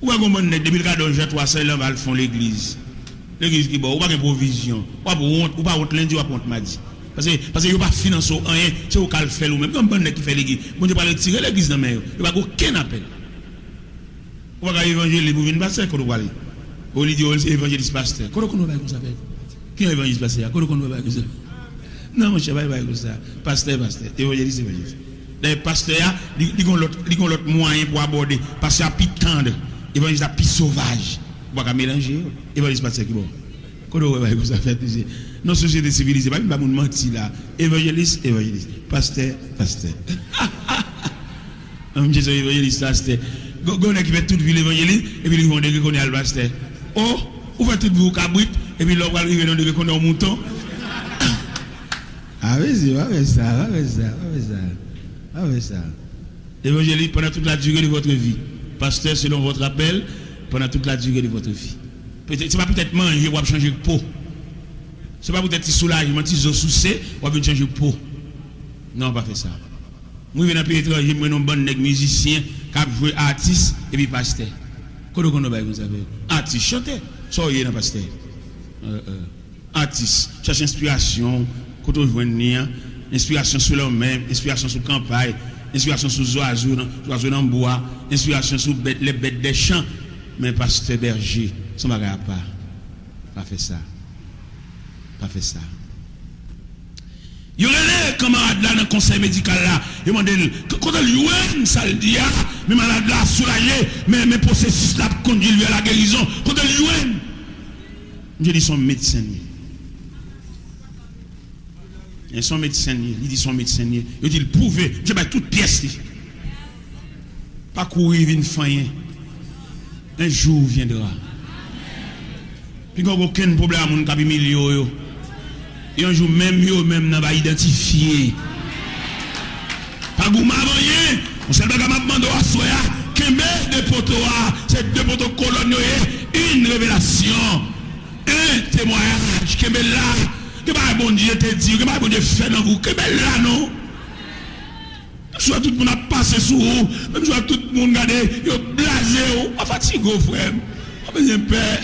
Ou pas comme depuis le 14 juin 300 là va font l'église. L'église qui bon, ou pas de provision. Ou pas honte lundi ou pas honte mardi. Parce que yo pas financer rien, c'est au cal faire ou même comme bon qui fait l'église. Bon Dieu pas retirer l'église dans main. Il pas aucun appel. Ou pas évangile pour venir passer qu'on va aller. Ou lui dit évangéliste pasteur. Comment on va comme ça faire? Qui est évangéliste pasteur? Comment on va comme ça? Non mon cher, pas comme ça. Pasteur, évangéliste. Les pasteurs, ils ont l'autre moyen pour aborder parce qu'il y a plus tendre, évangéliste a plus sauvage. On va mélanger. Évangéliste pasteur qui bon. Comment on va comme ça faire? Nos sociétés civilisées, pas nous mentir là. Évangéliste. Pasteur. On dit évangéliste, pasteur. Gon qui fait toute ville évangéliste et puis ils vont dire qu'on est le pasteur. Oh, ou fait toute vous cabrit et puis là on va arriver dans dire qu'on est un mouton. Ah oui, c'est ça. Évangéliste pendant toute la durée de votre vie. Pasteur selon votre appel pendant toute la durée de votre vie. C'est pas peut-être manger ou changer de peau. C'est pas peut-être soulagement, si je soucie, ou changer de peau. Non, pas fait ça. Moi, je viens dans le pays étranger, je suis un bon musicien qui a joué artiste et puis pasteur. Comment on va faire? Artiste, chanter. Soyez dans pasteur. Artiste, cherche inspiration, quand on joue inspiration sur l'homme-même, inspiration sur la campagne, inspiration sur les oiseaux dans le bois, inspiration sur les bêtes des champs. Mais pasteur berger, ça ne va pas faire ça. Pas fait ça. Il y a les camarades là dans le conseil médical là. Ils m'ont dit, quand il ça le dit, mes malades là soulagés, mes processus là conduisent vers la guérison. Quand il dit son médecin. Et son médecin, il dit son médecin. Il dit, prouver, je vais toute pièce. Pas courir, une faille. Un jour viendra. Puis il n'y a aucun problème à mon cabinet milieu. Et un jour même, n'a pas identifié. Pas goût rien. On sait pas comment demander à soi, qu'un de poteaux, c'est deux poteaux coloniaux, une révélation, un témoignage, qu'un là, que pas bon Dieu te dit, que pas bon Dieu fait dans vous, que là non. Soit tout le monde a passé sous vous, même soit tout le monde a blasé, on fatigue, frère, on a besoin de paix.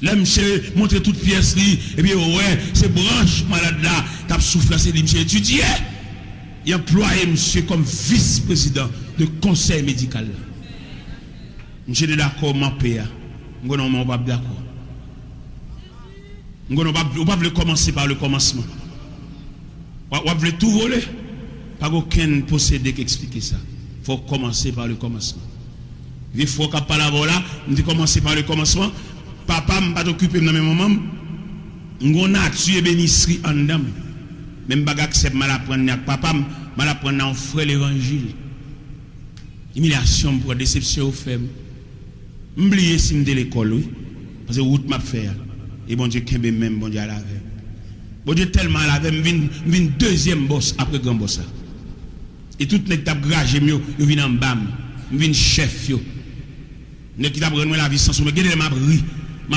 Là, monsieur, montre toute pièce, et puis, ouais, c'est branche malade là, t'as soufflé, c'est monsieur étudié. Il a employé monsieur comme vice-président de conseil médical. Monsieur est d'accord, mon père. Nous ne pas d'accord. Nous ne pas commencer par le commencement. Vous voulez tout voler? Pas aucun possédé qui explique ça. Il faut commencer par le commencement. Il faut qu'à pas la voilà, nous commencer par le commencement. Papa m'a pas occupé dans mes moments. On a tué bénisserie en dame. Même pas accepte mal apprendre papa mal apprendre en frère l'évangile. Humiliation pour déception au fait. M'oublier si m'de l'école oui. Parce que route m'a fait. Et bon Dieu kembe même bon Dieu à la veille. Bon Dieu tellement à la veille m'vin deuxième boss après grand boss. Et tout nèg t'a gragé mieux, yo vinn en bam. M'vin chef yo. Nèg qui t'a prendre la vie sans somme, gade m'a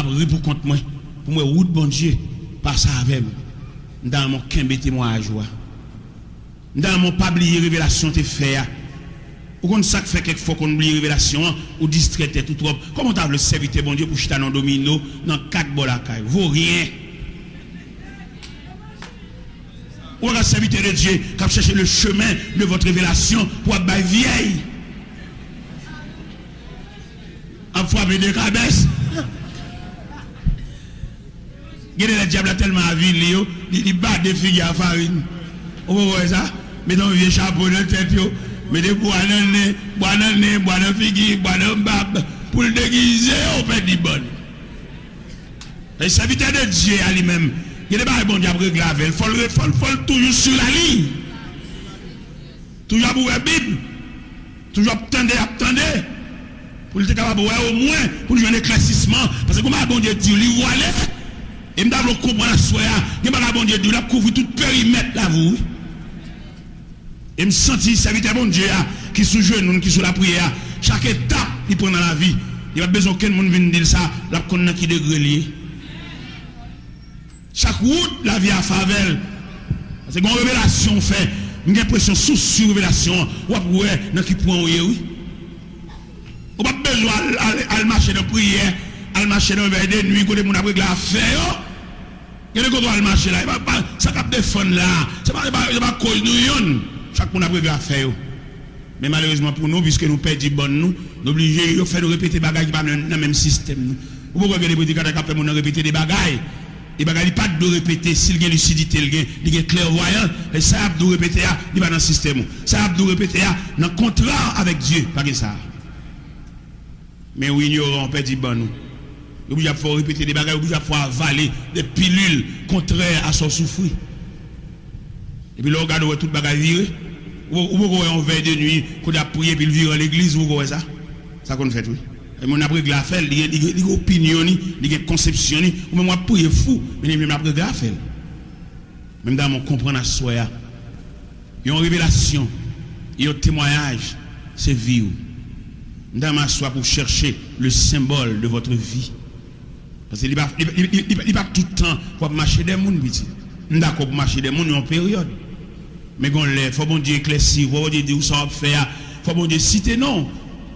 pris pour compte moi. Pour moi route bon Dieu passe avec moi. Dans mon kembe témoignage joie. Dans mon pas oublier révélation te fait. Ou qu'on ça fait quelque fois qu'on oublie révélation ou distraité tout trop. Comment t'as le serviteur bon Dieu pour chita dans domino dans 4 bol à caille. Vaut rien. Ou un serviteur de Dieu qui a cherché le chemin de votre révélation pour être vieille. En fois de cabesse. Le diable a tellement à ville, il bat des filles à farine. Vous voyez ça? Mettons un vieux chapeau dans la tête, mettez bois dans le nez, bois dans le figuier, bois dans le bab, pour le déguiser, on fait du bon. Le serviteur de Dieu à lui-même, il n'est pas bon diable réglavé, il faut toujours sur la ligne. Toujours pour la Bible, toujours attendre. Pour être capable au moins, pour lui donner un éclaircissement, parce que comment bon Dieu dit, lui voilà. Et m'davons comprendre la soya, il m'a bon Dieu de la couvrir tout périmètre là vous. Et me sentir serviteur bon Dieu qui sous genou qui sous la prière, chaque étape il prend dans la vie. Il a besoin qu'un monde vienne dire ça, la connaît qui degré lié. Chaque route la vie à favelle. Parce que une révélation fait, une impression sous révélation, ou ouais dans qui point oui. On pas besoin de marcher dans la prière, de marcher dans la nuit, côté mon après la faire. Il y a des contrôles marcher là, ça cap défendre là, c'est pas cause nous chaque monde après la faire. Mais malheureusement pour nous, puisque nous perdons bon nous obligés de faire répéter des bagages qui pas dans le même système. Vous pouvez regarder les prédicateurs qui font répéter des bagages. Les bagages pas de répéter s'il y a lucidité, il y a clairvoyance, et ça a de répéter, il va dans le système. Ça a de répéter dans le contrat avec Dieu, pas que ça. Mais oui, ignorant, on perd bon nous. Il faut répéter des bagages, il faut avaler des pilules contraires à son souffrir. Et puis là, on regarde tout le bagage viré. Ou vous en veille de nuit, qu'on a prié, puis il vire à l'église, vous voyez ça? Ça qu'on fait, oui. Et mon après la fait, il y a opinion, il y a conception, ou même moi prier fou, mais il y a après la fait. Même dans mon comprendre à soi, il y a une révélation, il y a un témoignage, c'est vie. Dans ma soi pour chercher le symbole de votre vie. Parce qu'il n'y a pas tout le temps pour marcher des mondes, d'accord, pour marcher des mondes en période. Mais il faut bon Dieu éclaircir, il faut bon Dieu dire où ça va faire, il faut bon Dieu citer non.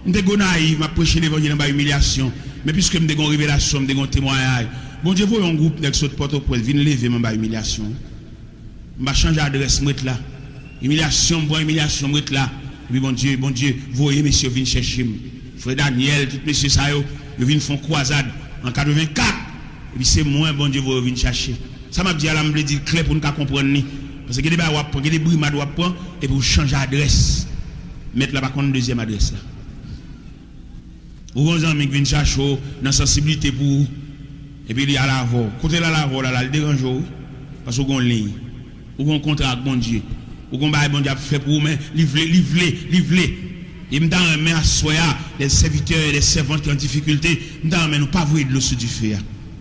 Je suis naïf, je prêcher l'évangile dans l'humiliation. Mais puisque je suis une révélation, je suis un témoignage. Bon Dieu, vous un groupe de ce Port-au-Prince, viens lever dans l'humiliation. Je vais changer d'adresse, je là. Humiliation, bon humiliation, je là. Et puis bon Dieu, voyez messieurs, viens chercher. Frère Daniel, tous messieurs, ça, ils viennent faire croisade en 84. Et puis c'est moi, bon Dieu, vous venez chercher. Ça m'a dit à l'âme, dire clair pour nous comprendre. Parce que il y a des brimades à prendre et pour changer d'adresse. Mettre là par contre une deuxième adresse là. Ou vos amis qui viennent chercher dans la sensibilité pour vous. Et puis il y a la voix. Côté là, le dérange. Parce que vous avez une ligne. Vous avez un contrat avec bon Dieu. Vous avez un bon Dieu fait pour vous, mais livrer. Et me donne à soi, les serviteurs et les servantes qui ont difficulté, me donne nous pas voir de l'eau sur du feu.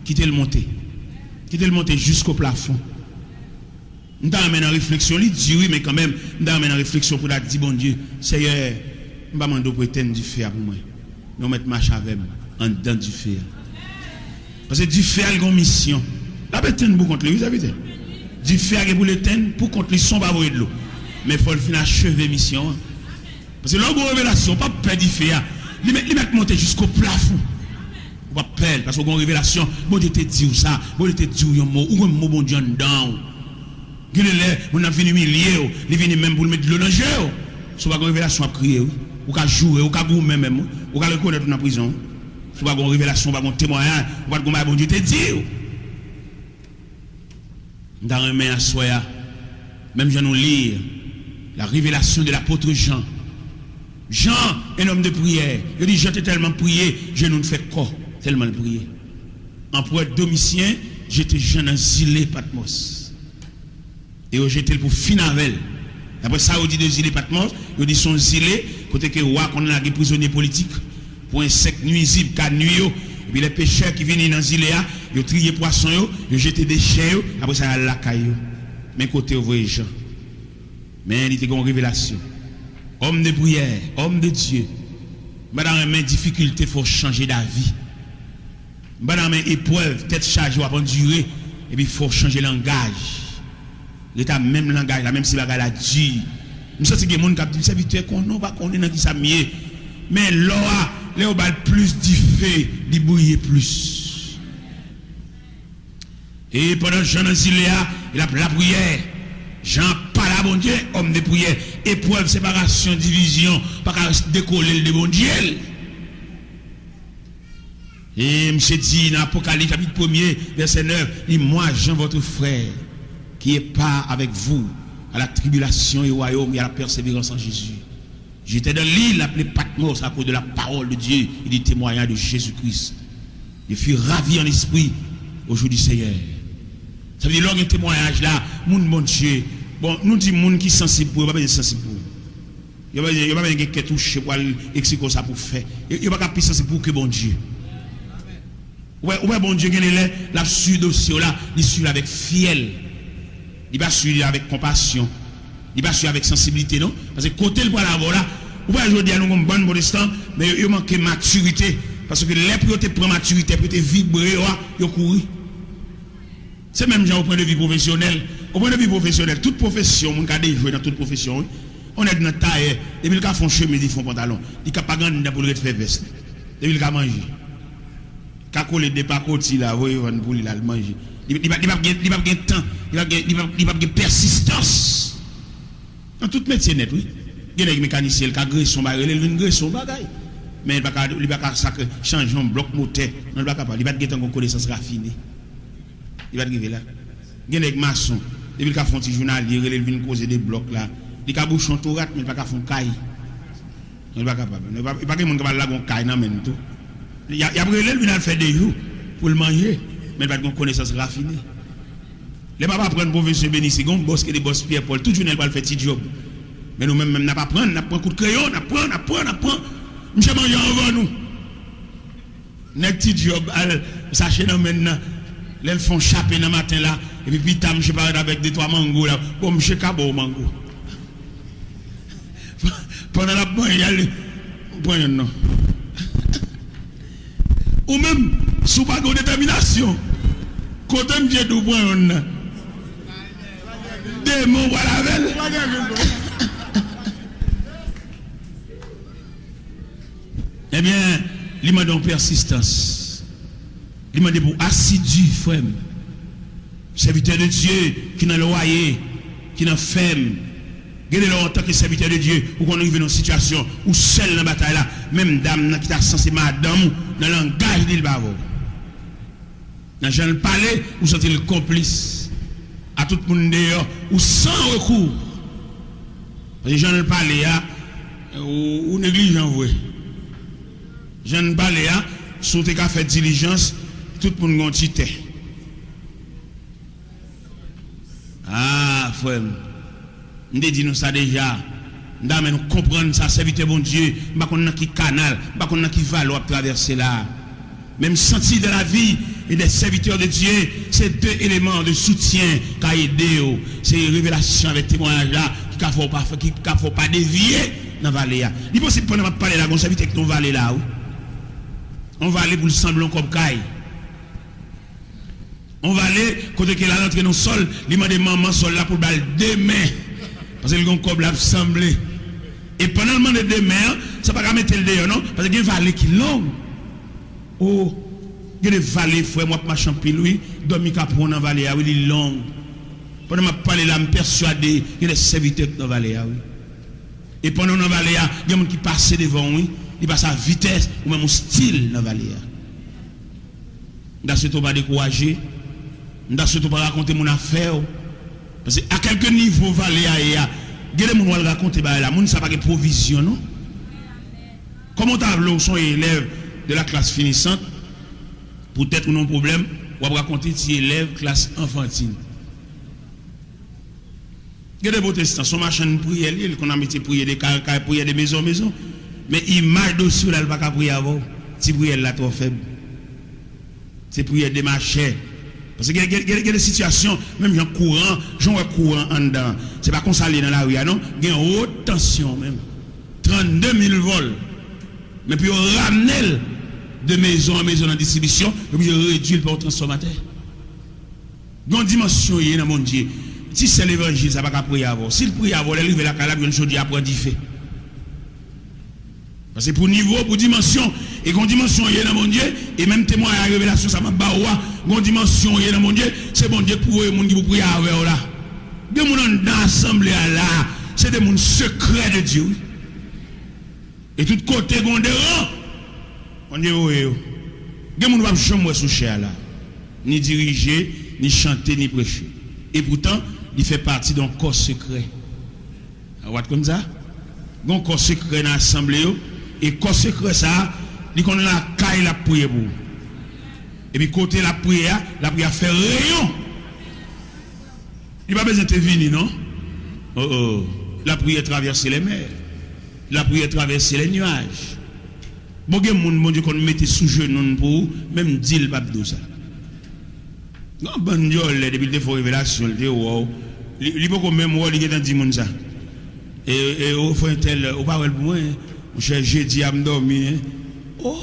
Quittez le monter. Quittez le monter jusqu'au plafond. Nous t'amène en réflexion, il dit oui, mais quand même, nous t'amène en réflexion pour dire bon Dieu, Seigneur, je ne vais pas demander pour éteindre du feu pour moi. Nous mettons marche avec moi, en dedans du feu. Parce que du feu a une mission. La bête est pour contre lui, vous savez. Du feu a pour l'éteindre, pour contre lui, son pas de l'eau. Mais il faut le finir achever mission. Parce que l'homme révélation, pas perdre du feu. Il met monter jusqu'au plafond. On va perdre, parce que l'homme révélation, bon Dieu te dit ça, bon Dieu te dit un mot, ou un mot bon Dieu dedans. On a venu humilier, il vient même pour le mettre de l'eau dans le jeu. Si vous avez une révélation à crier, ou à jouer, ou à goûter même, ou à le connaître dans la prison. Si vous avez une révélation, vous avez un témoignage, vous avez un bon Dieu te dit. Dans un main à soi, même je nous lire la révélation de l'apôtre Jean. Jean, un homme de prière, il dit, je t'ai tellement prié, je ne fais quoi, tellement prier. En poète Domitien, j'étais jeune en Zilé Patmos. Et j'étais pour Finavel. Après ça, on dit de Zilé Patmos, on dit son Zilé, côté que roi qu'on a des prisonniers politiques, pour insectes nuisibles, car nuit, et puis les pêcheurs qui viennent dans Zilé, ils ont trié poisson, ils ont jeté des chiens, après ça, la caillou. Mais côté, vous voyez Jean. Mais il était une révélation. Homme de prière, homme de Dieu. Dans mes difficultés, il faut changer d'avis. Dans mes épreuves, tête chargée, on va endurer, et puis il faut changer de langage. L'état même langage, la même si la a dit. Nous sommes des gens qui ont dit, serviteur, qu'on n'a pas connu dans qui ça mieux. Mais là, les ont plus d'effet, ils brillent plus. Et pendant que Jean Aziléa, il a la prière. Jean parle à bon Dieu, homme de prière. Épreuve, séparation, division, pas qu'à décoller le bon Dieu. Et M. dit dans l'Apocalypse, chapitre 1er, verset 9, dit, moi, Jean, votre frère, qui est pas avec vous à la tribulation et au royaume et à la persévérance en Jésus. J'étais dans l'île appelée Patmos à cause de la parole de Dieu et du témoignage de Jésus-Christ. Je suis ravi en esprit au jour du Seigneur. Ça veut dire que le témoignage là, mon Dieu, bon, nous disons monde qui est sensible pour, il n'y a pas de sensible pour. Il n'y a pas de qui touche pour expliquer ça pour faire. Il n'y a pas de sensible pour que bon Dieu. Ouais, bon Dieu, il est là, sur dossier là, il suit avec fiel. Il va suivre avec compassion. Il va suivre avec sensibilité, non? Parce que côté le poil là, ou pas aujourd'hui à nous comme bon protestant, mais il manque maturité. Parce que les pour te prendre maturité, pour te vibrer, il couru. C'est même genre au point de vue professionnel. Au point de vue professionnel, toute profession, mon cas de jouer dans toute profession, On est dans taille, depuis le font chemise, ils font pantalon. Ils ne pas gagner pour le faire veste. Depuis le manger. Quand coller des pacotis là, oui, on pour il manger. Il va pas gagner temps, il va gagner persistance. Dans tout métier net, oui. Il y a des mécaniciens qui agressent son bagage, il agresse son bagage. Mais il va pas changer un bloc moteur. Il va pas gagner une connaissance raffinée. Il va arriver là. Il y a des maçons, depuis le font petit journal, il vient causer des blocs là. Il a bouchon tout rat, mais il va pas faire caille. Il va pas capable. Il va pas que mon gars là gon caille nan men tout. Il y a brûlé il vient faire des jours pour le manger, mais il va pas connaissance raffinée. Les pas prendre professeur Bénissi, gon boss que des boss Pierre Paul, tout journée va faire petit job. Mais nous même n'a pas prendre, n'a prend coup de crayon, n'a prend. Monsieur manger avant nous. Net petit job sachez nan maintenant. Les font chaper dans matin là et puis tam je parle avec des trois mangos là. Bon monsieur Cabo mango. Pendant la pointe, il y a le point non. Ou même, sous pas de détermination, quand on vient de point non. Des mots voilà avec. Eh bien, il m'a donné persistance. Il m'a dit pour assidu, frère. Serviteur de Dieu qui n'a loyer, qui n'a ferme. Regardez en tant que serviteur de Dieu, ou qu'on arrive dans une situation où seul dans la bataille là, même dame qui t'a censé madame, dans le langage d'il bavo. Dans le palais, vous sentez le complice. À tout le monde dehors, ou sans recours. Parce que Jean le palais là, ou négligent, vous. Jean le palais là, si vous avez fait diligence, tout le monde a tité. Ah, frère. Nous disons ça déjà. Nous comprenons ça, serviteur bon Dieu. Nous ne qui canal, nous ne qui valo à traverser là. Même senti de la vie et des serviteurs de Dieu, c'est deux éléments de soutien qui ont aidé. C'est révélation avec témoignage là qui ne faut pas dévier dans la vallée. Il est possible de parler là, on serviteur avec nos vallées là. On va aller pour le semblant comme caille. On va aller, côté que la rentrée dans le sol, il m'a demandé maman sol là pour balle demain. Parce que le comme l'a semblé. Et pendant le moment de demain, ça ne va pas mettre le dehors, non? Parce qu'il y a une vallée qui est longue. Oh, il y a des vallées, frère, moi, ma champille, oui, dormi capron dans la vallée, oui, il est long. Pendant que je parle là, je me persuadé, il y a des serviteurs dans la vallée, oui. Et pendant la vallée, il y a des gens qui passent devant, oui, ils passent à vitesse, ou même au style dans la vallée. Dans ce temps, pas décourager, dans ce temps, pas raconter mon affaire. Parce qu'à quelques niveaux, vallée, il y a des gens qui raconter, là, moun ça pas de provision, non? Comment tu sont élèves de la classe finissante, peut-être non problème, ou raconter si élèves classe enfantine. Il y a des protestants, son machin de prière, qu'on a mis prier des caractères, prier des maisons, mais il marche dessus, là, il ne va pas prier avant. Si prière là trop faible. C'est prière des marchés. Parce qu'il y a des situations, même gens courant, courant en dedans. Ce n'est pas qu'on s'allie dans la rue, non? Il y a une haute tension même. 32 000 vols. Mais puis on ramène de maison en maison en distribution, et puis on réduit le transformateur. Il y a une dimension dans mon Dieu. Si c'est l'évangile, ça ne va pas prier avant. Si le prier avant, il arrive à la calabre, il y a une chose à prendre du fait. Parce que pour niveau, pour dimension, et quand dimension est dans mon Dieu, et même témoin à la révélation, ça m'a baoua, quand dimension est dans mon Dieu, c'est bon Dieu pour eux, les gens qui prier avec là. Des gens dans l'assemblée là, c'est des gens secrets de Dieu. Et tout côté, on dit, on dit, oui, des gens ne vont jamais sous chair là, ni diriger, ni chanter, ni prêcher. Et pourtant, il fait partie d'un corps secret. Vous voyez comme ça? Un corps secret dans l'assemblée. Et corps secret ça, il qu'on a la caille la prière pour. Et puis côté la prière fait rayon. Il n'a pas besoin de venir, non? La prière traverse les mers. La prière traverse les nuages. Bon, il y a des gens qu'on mette sous genou pour même dire le pape de ça. Non, bon Dieu, depuis le défaut révélation, il dit wow. Il peut même voir, il est dans 10 monde ça. Et au fond, tel, au parole pour moi, j'ai dit à me dormir. Oh,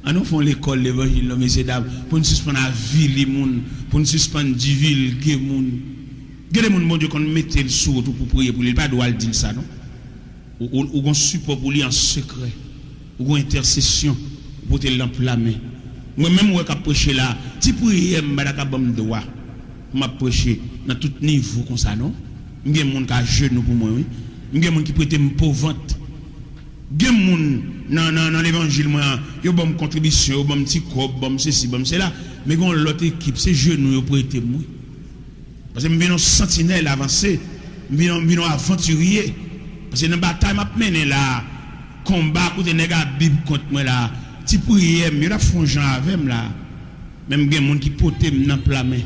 ah nous font l'école, l'évangile, messieurs dames, pour nous suspendre la vie, les gens, pour nous suspendre la vie, les gens. Quel est mon bon Dieu qu'on mette le sous pour prier pour lui, pas doit le dire ça non. Ou qu'on support pour lui en secret. Ou qu'on intercession pour te l'emplamer. Moi même moi qui prêcher là, si prier m'badaka bam droit. M'a prêcher dans tout niveau comme ça non. M'gen monde qui a genou pour moi oui. M'gen monde qui prête me pauvante. Gen moun dans l'évangile moi yo bon contribution yo bon petit cob bon ceci bon cela mais gon l'autre équipe c'est genou yo prêter moi parce que me vinn sentinelle avancé me vinn aventurier parce que dans bataille m'a mené là combat côté nèg a bible contre moi là ti prière me la font Jean avec là même gen moun qui porter dans plat main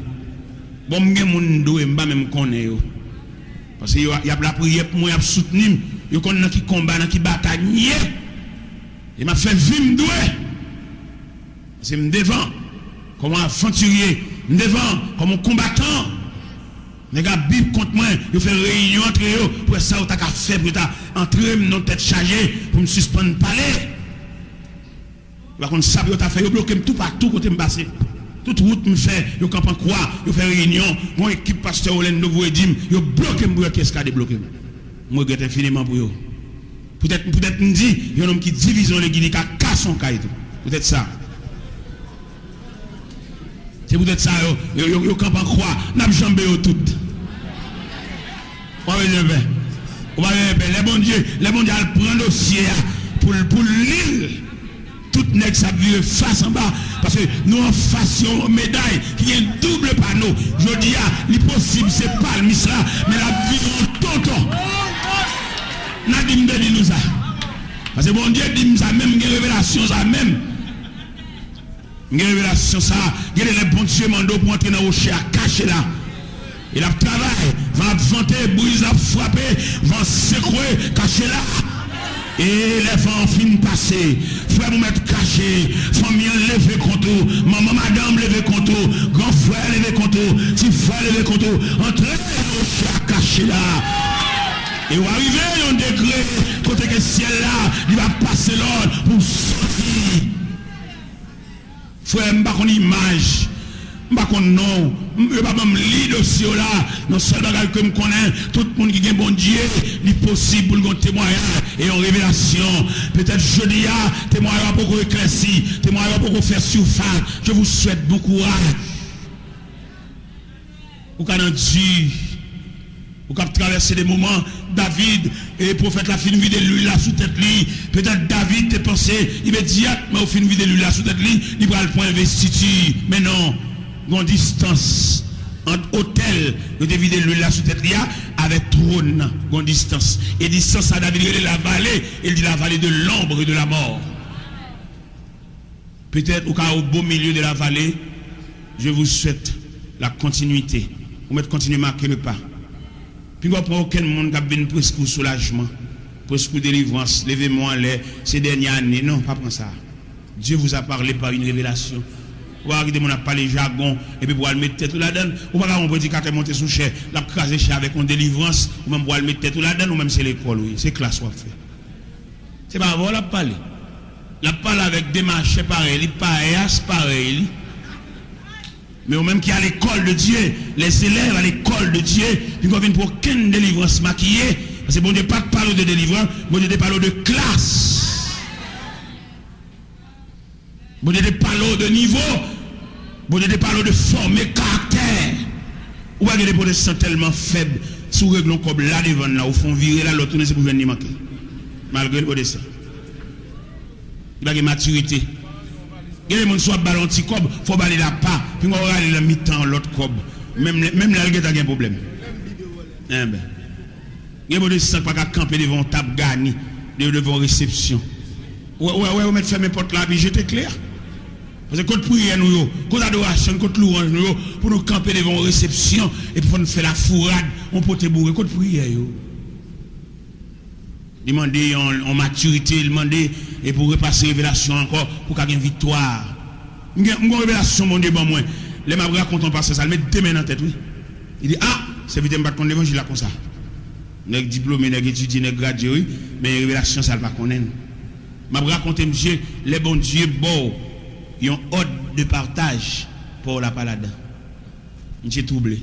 bon gen moun doé m'pa même connaît yo parce que y a la prière pour moi y a soutenir yo connaît qui combat dans qui bataille et m'a fait vivre doué c'est me devant comme un aventurier me devant comme un combattant les gars bible contre moi yo fait réunion entre eux pour ça ou ta ka faire pour ta entrer non tête chargée pour me suspendre parler par contre ça yo ta fait yo bloquer tout partout côté me passer toute route me fait yo camp en croix yo fait réunion mon équipe pasteur Orlando vous dit yo bloquer me qu'est-ce qu'a débloquer moi regrette infiniment pour eux. Peut-être me dit, il y a un homme qui division les Guinéens, qui casse son caille. Peut-être ça. C'est peut-être ça, yo camp en croix, n'a jambé tout. On va les bons dieux, prennent le dossier pour l'île. Tout nèg ça vire face en bas parce que nous en fassions médaille qui est double panneau. Je dis l'impossible c'est pas le misra mais la vie en tonton. Nadim de dit nous ça. Parce que bon Dieu dit ça même une révélation ça même. Une révélation ça, il les bons dieux mando pour entrer dans le rocher à cacher là. Il a travaillé, va vanter, brise à frapper, va secouer, cacher là. Et les vents fin passer, frère vous mettre caché, famille lever contre, maman madame lever contre, grand frère lever contre, petit frère lever contre, entrez au caché là. Et vous arrivez à un degré, côté que ciel là, il va passer l'ordre pour sortir. Frère, je ne sais pas image. Je ne sais pas non. Je ne sais pas lire dossier là. Non seulement que je connais, tout le monde qui est bon Dieu, il est possible pour le témoignage et en révélation. Peut-être jeudi, témoignage va beaucoup éclairci, témoignage va beaucoup faire surface. Je vous souhaite bon courage. Vous avez Dieu. Vous avez traversé des moments, David et le prophète la fin de l'huile là sous tête lui. Peut-être David te pensé immédiatement au fin de l'huile là sous tête lui, il va le point investiture. Mais non, une distance entre hôtel de vider l'huile là sous tête lui avec trône, une distance. Et distance à David il la vallée, il dit la vallée de l'ombre et de la mort. Peut-être au beau milieu de la vallée, je vous souhaite la continuité. Vous mettez continuer à marquer le pas. Puis vous n'avez aucun monde qui a venu presque pour soulagement, presque pour délivrance, levez-moi ces dernières années. Non, pas pour ça. Dieu vous a parlé par une révélation. Vous arrivez à parler jargon, et puis vous allez mettre tête là-dedans. Vous ne pouvez pas prédicateur monter sous chair, la craser chair avec une délivrance, ou même vous allez mettre tête là-dedans, ou même c'est l'école, oui. C'est classe qu'on fait. C'est pas vous la parler. La parle avec des marchés pareils, pareil. Mais au même qui a l'école de Dieu, les élèves à l'école de Dieu, ils ne viennent pour aucune délivrance maquillée. Parce que bon Dieu pas de parler de délivrance, bon Dieu parle de classe. Bon Dieu parle de niveau, bon Dieu parle de forme et caractère. Ou pas que les protestants tellement faibles, sous règle comme là devant là, au fond virer là, l'autre c'est pour venir manquer. Malgré le protestant. Il y a une maturité. Il y a des gens qui sont ballon petit cob, il faut baler la pas, puis on va aller la mi-temps l'autre cob. Même là, il y a un problème. Il y a des gens qui ne pas camper devant table garnie, devant réception. Ouais, on met fermer porte là, puis j'étais clair. Parce que quand prière nous, quand adoration, quand louange nous, pour nous camper devant réception, et puis pour nous faire la fourrade, on peut te bourrer, quand prière. Demander en maturité, demander et pour repasser révélation encore pour qu'il y ait une victoire. Une révélation, mon Dieu, bon moi. Les m'a racontent pas ça, met deux mains dans la tête, oui. Il dit, c'est vite me battre contre l'évangile là comme ça. Nèg diplômé, nèg étudié, nèg gradué, oui, mais révélation ça pas connaît. M'a raconté monsieur, les bons dieux bon, ils ont ordre de partage pour la palade. Monsieur troublé.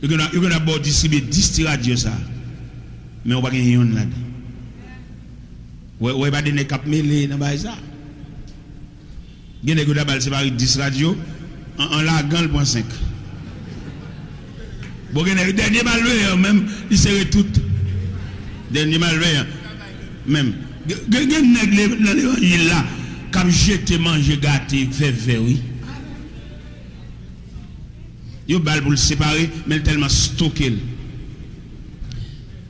Vous avez d'abord distribué 10 radios ça. Mais on va gagner une là-dedans. Vous pas donner cap mêlé dans ça. Vous avez d'abord séparé 10 radios en larguant le point 5. Vous avez le dernier malveillant même, il serait tout. Dernier malveillant même. Vous avez dans l'évangile là, comme jeter, manger, gâter, faire verre, oui. Yo bal pour le séparer mais tellement stocké.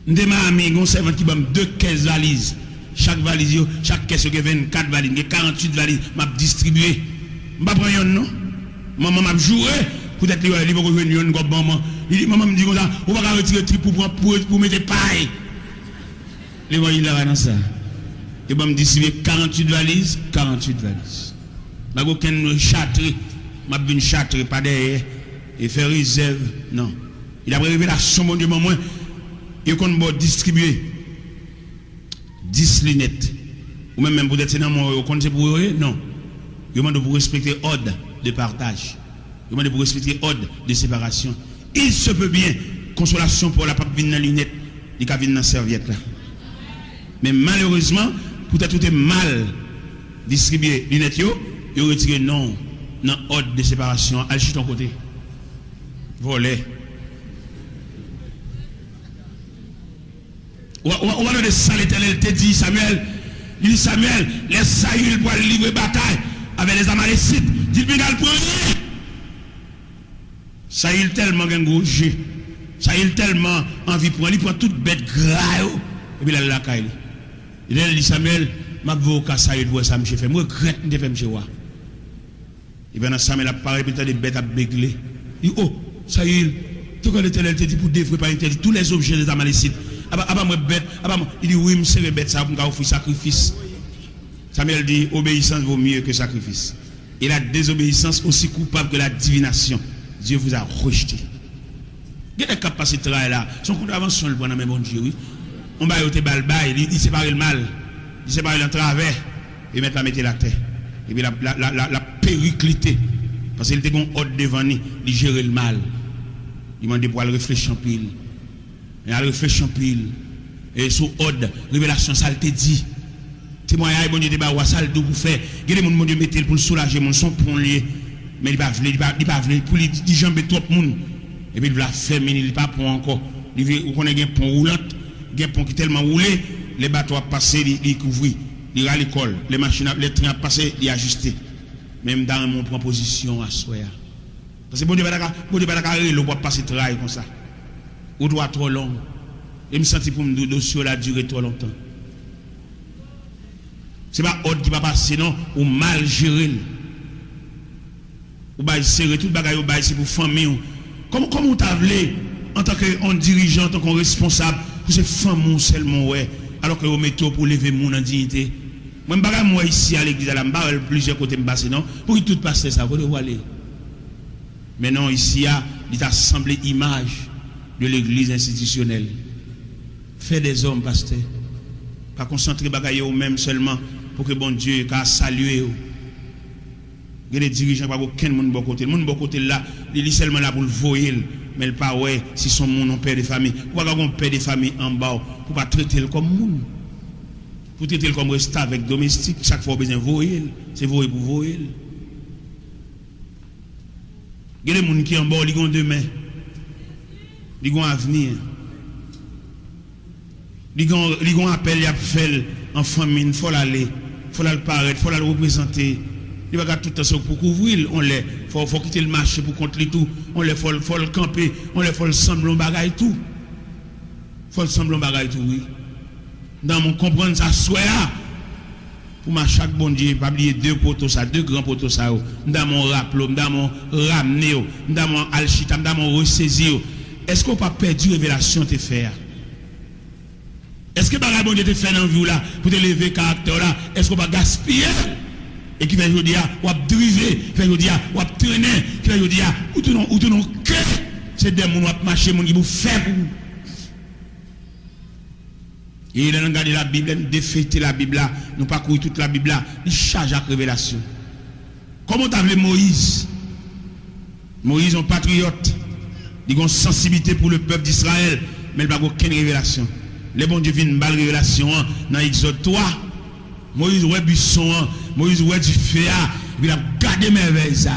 Ndé ma ami gon servant qui bam 2 caisses valises. Chaque valise yo, chaque caisse yo 24 valises, 48 valises m'a distribué. M'pa prend yon non. Maman m'a joué peut-être li va revenir yon comme maman. Il dit maman me dit comme ça, on va retirer trip pour mettre paille. Les voyez là dans ça. Et bam distribuer 48 valises, 48 valises. M'a aucun châtre, m'a vinn châtre pas derrière. Et faire réserve, non. Il a révélation, mon Dieu, maman. Il a distribué 10 lunettes. Ou même peut-être dans mon compte pour eux, non. Il demande pour respecter l'ordre de partage. Il demande pour respecter l'ordre de séparation. Il se peut bien, consolation pour la pape venir dans la lunette, il va venir dans la serviette là. Mais malheureusement, peut-être tout est mal distribué lunettes, il retire non, dans l'ordre de séparation, à ton côté. Voler. On va donner ça, l'Éternel te dit, Samuel. Il dit, Samuel, laisse Saül pour aller livrer bataille avec les Amalécites. Dis-le, le premier. Saül tellement gangou jeu. Saül tellement envie pour aller, il prend toute bête grave. Et puis il a la caille. Il dit, Samuel, ma voix Saül pour ça, monsieur fait. Moi, je regrette de faire monsieur. Et bien, Samuel a parlé, peut-être des bêtes à bégler. Il dit, oh, Saül, tout quand l'Éternel te dit pour défouler pas interdit tous les objets des Amalécites. Moi bête, il dit oui, c'est bête ça pour offrir sacrifice. Samuel dit obéissance vaut mieux que sacrifice. Et la désobéissance aussi coupable que la divination. Dieu vous a rejeté. Il y a des capacités là, son contravention le bon bon Dieu, oui. On va yoter balbaï, il sépare le mal, il sépare le travers et mettre la terre. Et puis la périclité. Parce qu'il était un ordre devant lui, il gérait le mal. Il m'a dit pour aller réfléchir en pile. Et aller réfléchir en pile. Et sous ordre, révélation, ça te dit. Témoignage, bon Dieu, débat, ça le pour faire. Il y a des gens qui mettent pour le soulager, mon son pour lui. Mais il ne va pas pour lui dire jambe trop de monde. Et puis il va faire, mais il ne va pas pour encore. Il veut un pont roulant, un pont qui est tellement roulé, les bateaux à passer, ils couvrent. Il va à l'école, les machines, les trains à passer, ils ajustent. Même dans mon proposition à soi. Parce que bon Dieu, il va passer travail comme ça. Ou doit trop long. Et me sentir pour me dossier la durer trop longtemps. C'est pas ordre qui va passer, non, ou mal gérer. Ou va serrer tout le bagage ou c'est pour famille. Comment vous t'avez en tant que dirigeant, en tant que responsable, pour ces femmes seulement, ouais, alors que vous mettez pour lever mon en dignité. Moi, je ne moi ici à l'église, je ne plusieurs côtés, non, pour que tout passe ça, vous devez aller. Mais non, ici, il a assemblé image de l'église institutionnelle. Fait des hommes, pasteur. Pas concentrer bagaille ou même seulement pour que bon Dieu ait salué. Il y a des dirigeants qui n'ont aucun monde bon côté. Le monde bon côté là, il est seulement là pour le voyer. Mais il pas ouais si son monde père de famille. Pourquoi avoir un père de famille en bas pour pas traiter le comme monde. Pour traiter le comme rester avec domestique, chaque fois besoin de voyer. C'est voyer pour voyer. Il y a des gens qui sont en bas, ils ont demain. Ils ont avenir. Ils ont appel, ils ont fait en famille, il faut l'aller, il faut le paraître, il faut le représenter. Il va tout le temps pour couvrir, il faut quitter le marché pour contrôler tout, il faut le camper, il faut le sembler bagaille tout. Il faut le sembler bagaille tout, oui. Dans mon comprendre ça, soit pour ma chaque bon Dieu, pas oublier 2 poteaux ça, 2 grands poteaux ça, dans mon rappel, dans mon ramener, dans mon alchita, dans mon ressaisir. Est-ce qu'on n'a pas perdu révélation te faire? Est-ce que bagay bon Dieu te fait dans vie là pour te lever caractère là? Est-ce qu'on va gaspiller? Et qui fait aujourd'hui ou à driver, fait aujourd'hui ou à traîner, qui fait aujourd'hui ou tout non que c'est des gens qui marcher mon qui vous fait pour. Et il a regardé la Bible, il a défait la Bible là, nous pas courir toute la Bible là, il charge à révélation. Comment tu as vu Moïse? Moïse un patriote. Il y a une sensibilité pour le peuple d'Israël, mais il n'y a pas aucune révélation. Les bons dieux viennent une révélation dans Exode 3. Moïse ouais buisson, Moïse ouais du feu, il a gardé merveille ça.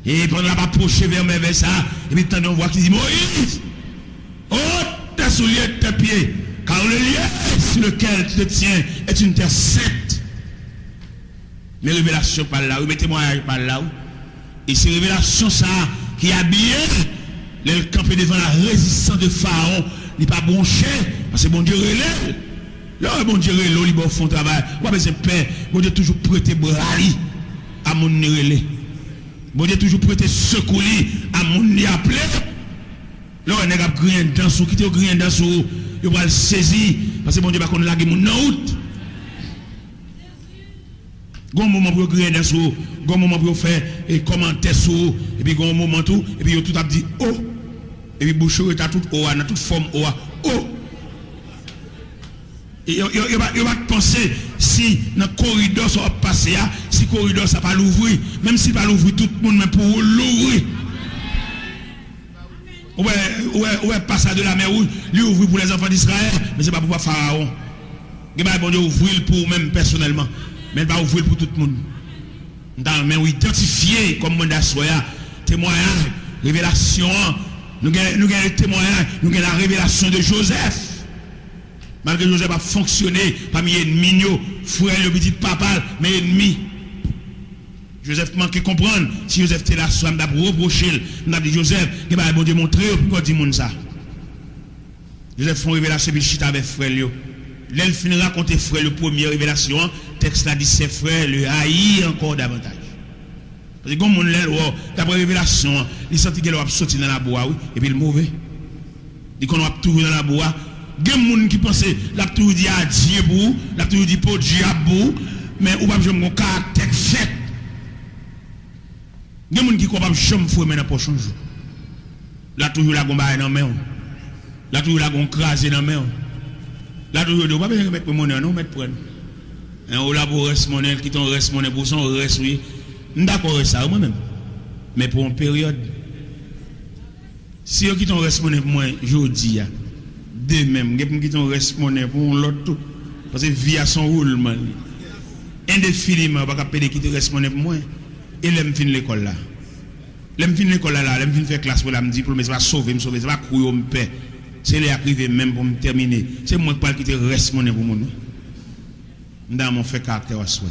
Et pendant la approché vers merveille ça, et puis on voit qu'il dit Moïse, oh tes souliers, tes pieds, car le lieu sur lequel tu te tiens est une terre sainte. Mais révélation par là, mettez-moi par là. Et c'est révélation ça qui a bien le camper devant la résistance de Pharaon, il n'est pas bronché, parce que bon Dieu relève. Là, bon Dieu relève, il font travail. Moi, besoin de paix, bon Dieu toujours prêter bras à mon relais. Bon Dieu toujours prêter secours à mon appelé. Là, on a grien dans sous, qui te grien dans sous, il va le saisir, parce que bon Dieu va qu'on lague mon out. Gon moment pour grien dans sous, gon moment pour faire et commenter sous, et puis gon moment tout, et puis tout a dit oh. Et puis bouche est à toute eau, dans toute forme eau. Oh. Et il va penser si dans le corridor ça va passer, si le corridor ça va l'ouvrir, même si pas l'ouvrir tout le monde, mais pour l'ouvrir. Ouais, passage de la mer rouge, lui ouvrir pour les enfants d'Israël, mais c'est pas pour Pharaon. Il va bon Dieu ouvrir pour même personnellement, mais il va ouvrir pour tout le monde. Mais identifier comme monde d'assoya, témoignage, révélation. Nous avons le témoignage, nous avons la révélation de Joseph. Malgré que Joseph a fonctionné parmi les ennemis, frère le petit papa, mais ennemi. Joseph manque de comprendre. Si Joseph était là, il m'a reproché. Il m'a dit Joseph, il va bon Dieu montrer pourquoi dit ça. Joseph fait une révélation, il chita avec frère. Là, il finit raconter frère, le première révélation. Le texte là dit ses frères le haïr encore davantage. Parce que comme on l'a d'après révélation, il sent qu'il va sortir dans la bois, oui, et puis le mauvais. Il qu'on va trouver dans la bois. Il y a des gens qui pensent la toujours dit à Dieu pour, la toujours dit pour Dieu pour, mais on va jamais un caractère fait. Il y a des gens qui croient pas jamais fouer mais dans prochain jour. La toujours la gomba dans main. La toujours la gon craser dans main. La toujours on va pas mettre monnaie non mettre prendre. On là pour reste monnaie qui ton reste monnaie pour son reste oui. D'accord avec ça moi-même. Mais pour une période si on qui ton reste monnaie pour moi jodi a de même qui ton reste monnaie pour l'autre parce que vie à son roulement indéfiniment pas capable qui te reste monnaie pour moi et l'aime fin l'école là. L'aime fin l'école là, l'aime fin faire classe pour la me diplôme ça va sauver me sauver ça va courir me paix. C'est les arriver même pour me terminer. C'est moi qui te reste monnaie pour moi. Dans mon fait caractère à soi.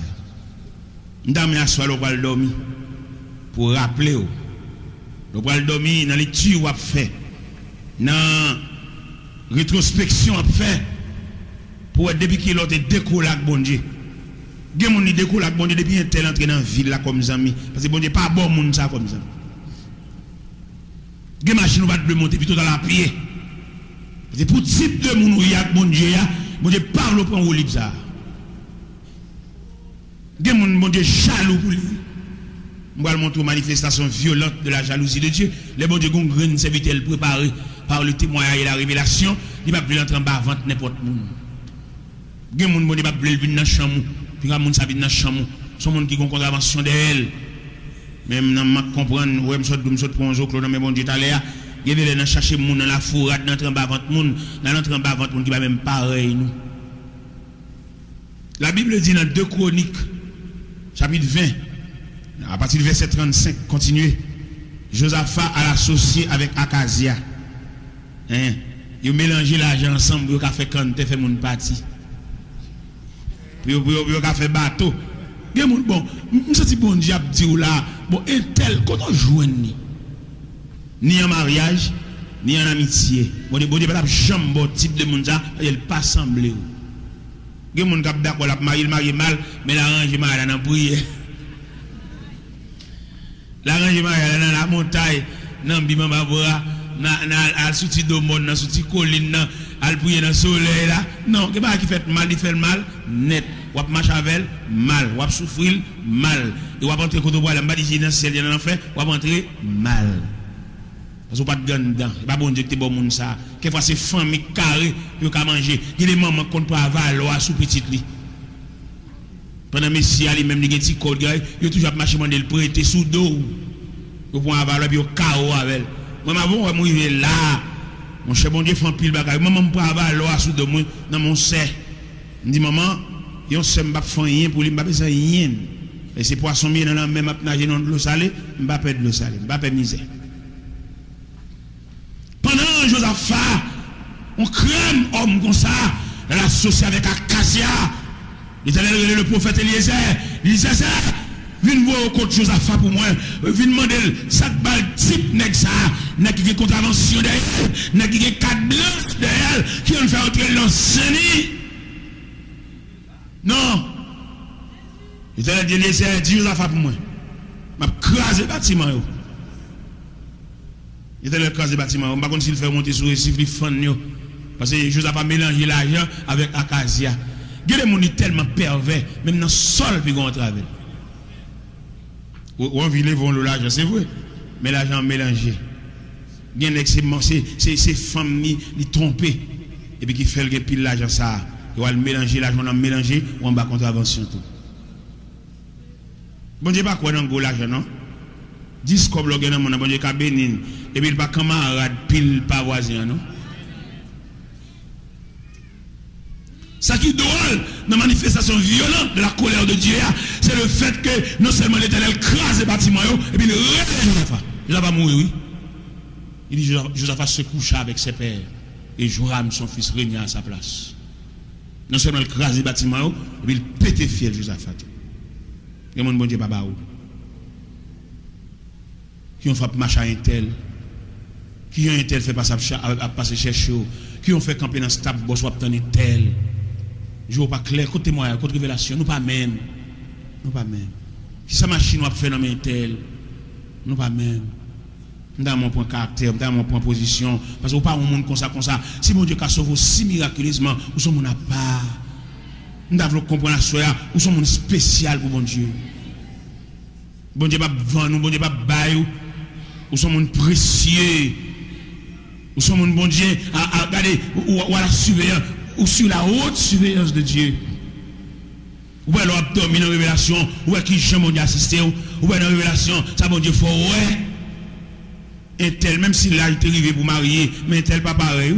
Dans mes assoir le bal dormi pour rappeler le bal dormi dans lecture a fait dans rétrospection a fait pour depuis qu'il a décollé avec bon Dieu. Gen moun ni décollé avec bon Dieu depuis un tel entré dans ville là comme ami parce que bon Dieu pas bon monde ça comme ça. Gen machine va de monter plutôt dans la pied. C'est pour type de monde où il y a bon Dieu parle au point où libre ça. Gen moun bon Dieu jaloux pour lui. On va montrer une manifestation violente de la jalousie de Dieu. Les bon Dieu ont une serviteur préparé par le témoignage et la révélation. Il va plus entrer en bas vente n'importe où. Gen moun bon Dieu va plus venir dans chambre. Puis quand moun sa vient dans chambre, son monde qui ont contravention d'elle. Même dans ma comprendre, ouais me pour un jour que mais bon Dieu t'allait il veut aller chercher moun dans la fourrade dans en bas vente moun, dans l'entrée en bas vente moun qui va même pareil nous. La Bible dit dans 2 Chroniques chapitre 20 à partir du verset 35 continuez. Josaphat a associé avec Akazia. Hein? Ils mélangé l'argent ensemble pour faire quand fait mon parti. Puis ils fait bateau. Bon, je sais bon diable dit là, bon et tel quand on joue ni en mariage ni en amitié. Bon Dieu pas jamais bon type de monde ça, il pas semblé. Gen moun k'ap d'accord la marié mal, mais l'arrange mal dans prière. L'arrange mal dans la montagne, dans bimamba bora, al souti do monde, dans souti colline, al prier dans soleil là. Non, que pas qui fait mal, il fait mal net. Wap marche avec mal, wap souffrir mal. Et wap entrer côté bois, la mbadi dans ciel dans l'enfer, wap entrer mal. Parce que pas de gagne dedans. Pas bon Dieu que bon monde ça. Quelquefois c'est famille carré pour qu'à manger. Il y a des mamans qui pas valoir sous petite li. Pendant Messie ali même des petits codes gars, il toujours marcher demander le prêter sous dos. Pour avoir valoir puis au carreau avec. Moi, avant, moi, il est là. Mon cher bon Dieu, fait un pile bagaille. Maman, me prend à l'eau sous de moi, dans mon sein. Je dis, maman, yon se m'a fait rien pour lui, m'a besoin rien. Et c'est poisson bien dans la même nager dans de l'eau salée, m'a pas de l'eau salée, m'a pas misère. Pendant Josaphat, on crème homme comme ça, elle associe avec Acacia. L'Éternel le prophète Eliezer, il disait ça. Viens voir au côté Josaphat pour moi. Viens demander ça balle type nèg ça, nèg qui contravention derrière, nèg qui carte blanche derrière, qui on fait entrer dans Seni. Non. L'Éternel dit Eliezer, dis Josaphat pour moi. M'a craser bâtiment yo. L'Éternel craser bâtiment, on pas contre s'il fait monter sur récif li fan yo. Parce que Josaphat mélanger l'argent avec Acacia. Gade mon est tellement pervers, même dans sol puis gon travers. Ou envie les vont l'argent, c'est vrai. Mais l'argent mélangé. Bien c'est famille li tromper et puis qui fait le pile l'argent ça. Il va mélanger l'argent dans mélanger ou en bas contravention tout. Bon Dieu pas quoi dans go l'argent non. 10 comme le gagne mon bon Dieu ka bénin et puis il pas camarade pile pas voisin non. Ça qui est drôle dans la manifestation violente de la colère de Dieu, c'est le fait que non seulement l'Éternel crase les bâtiments, et puis il réveille Josaphat. Josaphat mourir, oui. Il dit Josaphat se coucha avec ses pères, et Joram, son fils, régna à sa place. Non seulement il crase les bâtiments, et puis il pète fiel Josaphat. Et mon bon Dieu, papa, qui ont fait marcher à un tel, qui ont un tel fait passer chercher, qui ont fait camper dans ce table, boss, ou obtenir tel. Je ne vois pas clair, côté moi, côté révélation, nous pas même. Nous pas même. Si sa machine a fait dans mes tel, nous pas même. Dans mon point caractère, dans mon point position, parce que pas un monde comme ça. Si mon Dieu a sauvé si miraculeusement, nous sommes à part. Nous devons comprendre la soya, nous sommes spécial pour mon Dieu. Bon Dieu pas vendre nous, bon Dieu pas bailler, nous sommes précieux. Nous sommes un bon Dieu à regarder ou à la surveillance ou sur la haute surveillance de Dieu. Ou alors abdomen dans révélation, ou qui jamais mon Dieu assisté, ou dans révélation, ça mon Dieu faut ouais. Un tel même s'il a été arrivé pour marier, mais un tel pas pareil.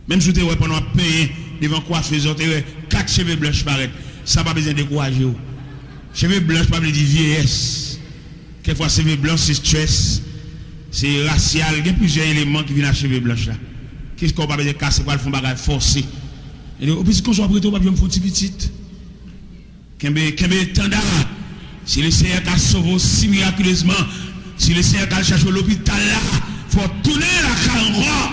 Même si tu es pendant payer devant coiffeuse, tu as 4 cheveux blancs paraît, ça pas besoin de décourager. Cheveux blancs pas veut dire vieillesse. Quelquefois cheveux blancs c'est stress. C'est racial, il y a plusieurs éléments qui viennent à cheveux blancs là. Qu'est-ce qu'on va faire casser pour le fond bagage forcé. Et donc, puisqu'on soit prêt, on va bien me faire petit petit. Qu'est-ce tanda. Si le Seigneur a sauvé si miraculeusement, si le Seigneur a cherché l'hôpital là, il faut tourner la carrière.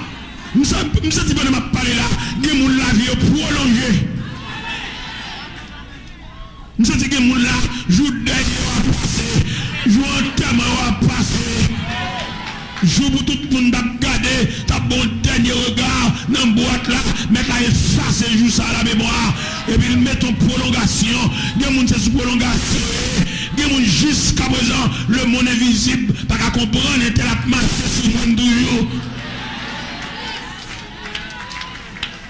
Nous sommes pas de parler là, il y a mon la vie prolongée. Nous sommes que mon là, jour dernier va passer, jour enterrement va passer. Je pour tout le monde regarder ta bon dernier regard dans la boîte là, mettre là effacer jour ça à la mémoire et puis mettre en prolongation. Il y a des gens qui sont sous prolongation. Il y a des gens jusqu'à présent, le monde invisible, pas qu'à comprendre, et tel a marché sur le monde toujours.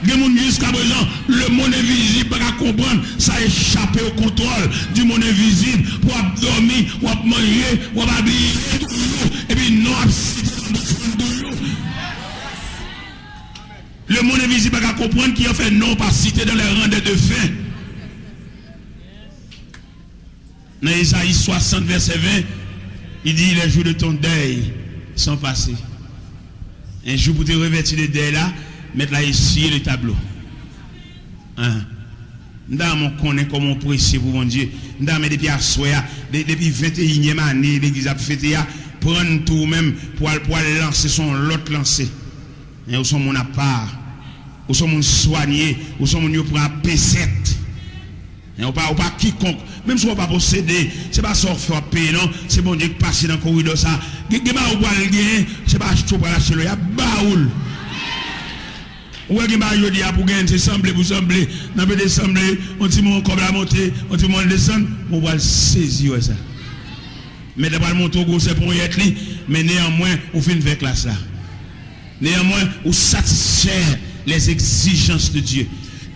Il y a des gens jusqu'à présent, le monde invisible, pas qu'à comprendre, ça a échappé au contrôle du monde invisible pour dormir, pour manger, pour habiller, et puis non, le monde invisible va comprendre qu'il a fait non pas cité dans les rangs des deux fins. Dans Isaïe 60, verset 20, il dit les jours de ton deuil sont passés. Un jour pour te revêtir de deuil là, mettre là ici le tableau. Dans mon connaît comme on précieux pour mon Dieu. Dans mes depuis à soya, depuis 21e année, l'église a fêté, prendre tout même pour lancer son l'autre lancé. Et où sont mon appart, où sont mon soigné, où sont mon pour un P7. Et on pas quiconque, même si on pas posséder, c'est pas ça faire payer non, c'est bon Dieu qui passe dans le corridor ça. C'est pas tout pour lâcher le, il y a baoul. Ou est-ce que je dis pour gagner, c'est sembler pour sembler, dans le sembler, on dit mon comme la montée, on dit mon descendre, on va le saisir ça. Mais d'abord le monter au gros c'est pour y être li, mais néanmoins, on fait une vraie classe là. Néanmoins, on satisfait les exigences de Dieu.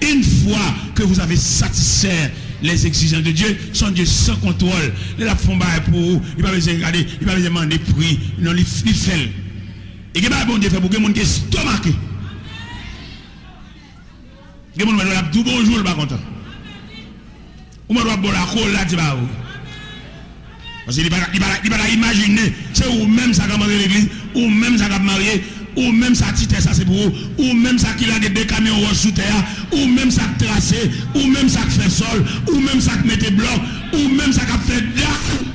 Une fois que vous avez satisfait les exigences de Dieu sont Dieu sans contrôle. Les la font bail pour vous, il va pas besoin regarder, il va pas besoin demander prix, non il fait. Et que bah bon Dieu fait pour que monde qui stomaqué. Que monde va tout bonjour pas content. Ou moi doit bon la colle là tu vas. Parce qu'il va imaginer, c'est ou même ça qui marié l'église, ou même ça qui marié, ou même ça titre ça c'est pour vous, ou même ça qui a des camions sous terre, ou même ça qui tracé, ou même ça qui fait sol, ou même ça qui mette bloc, ou même ça qui fait dalle.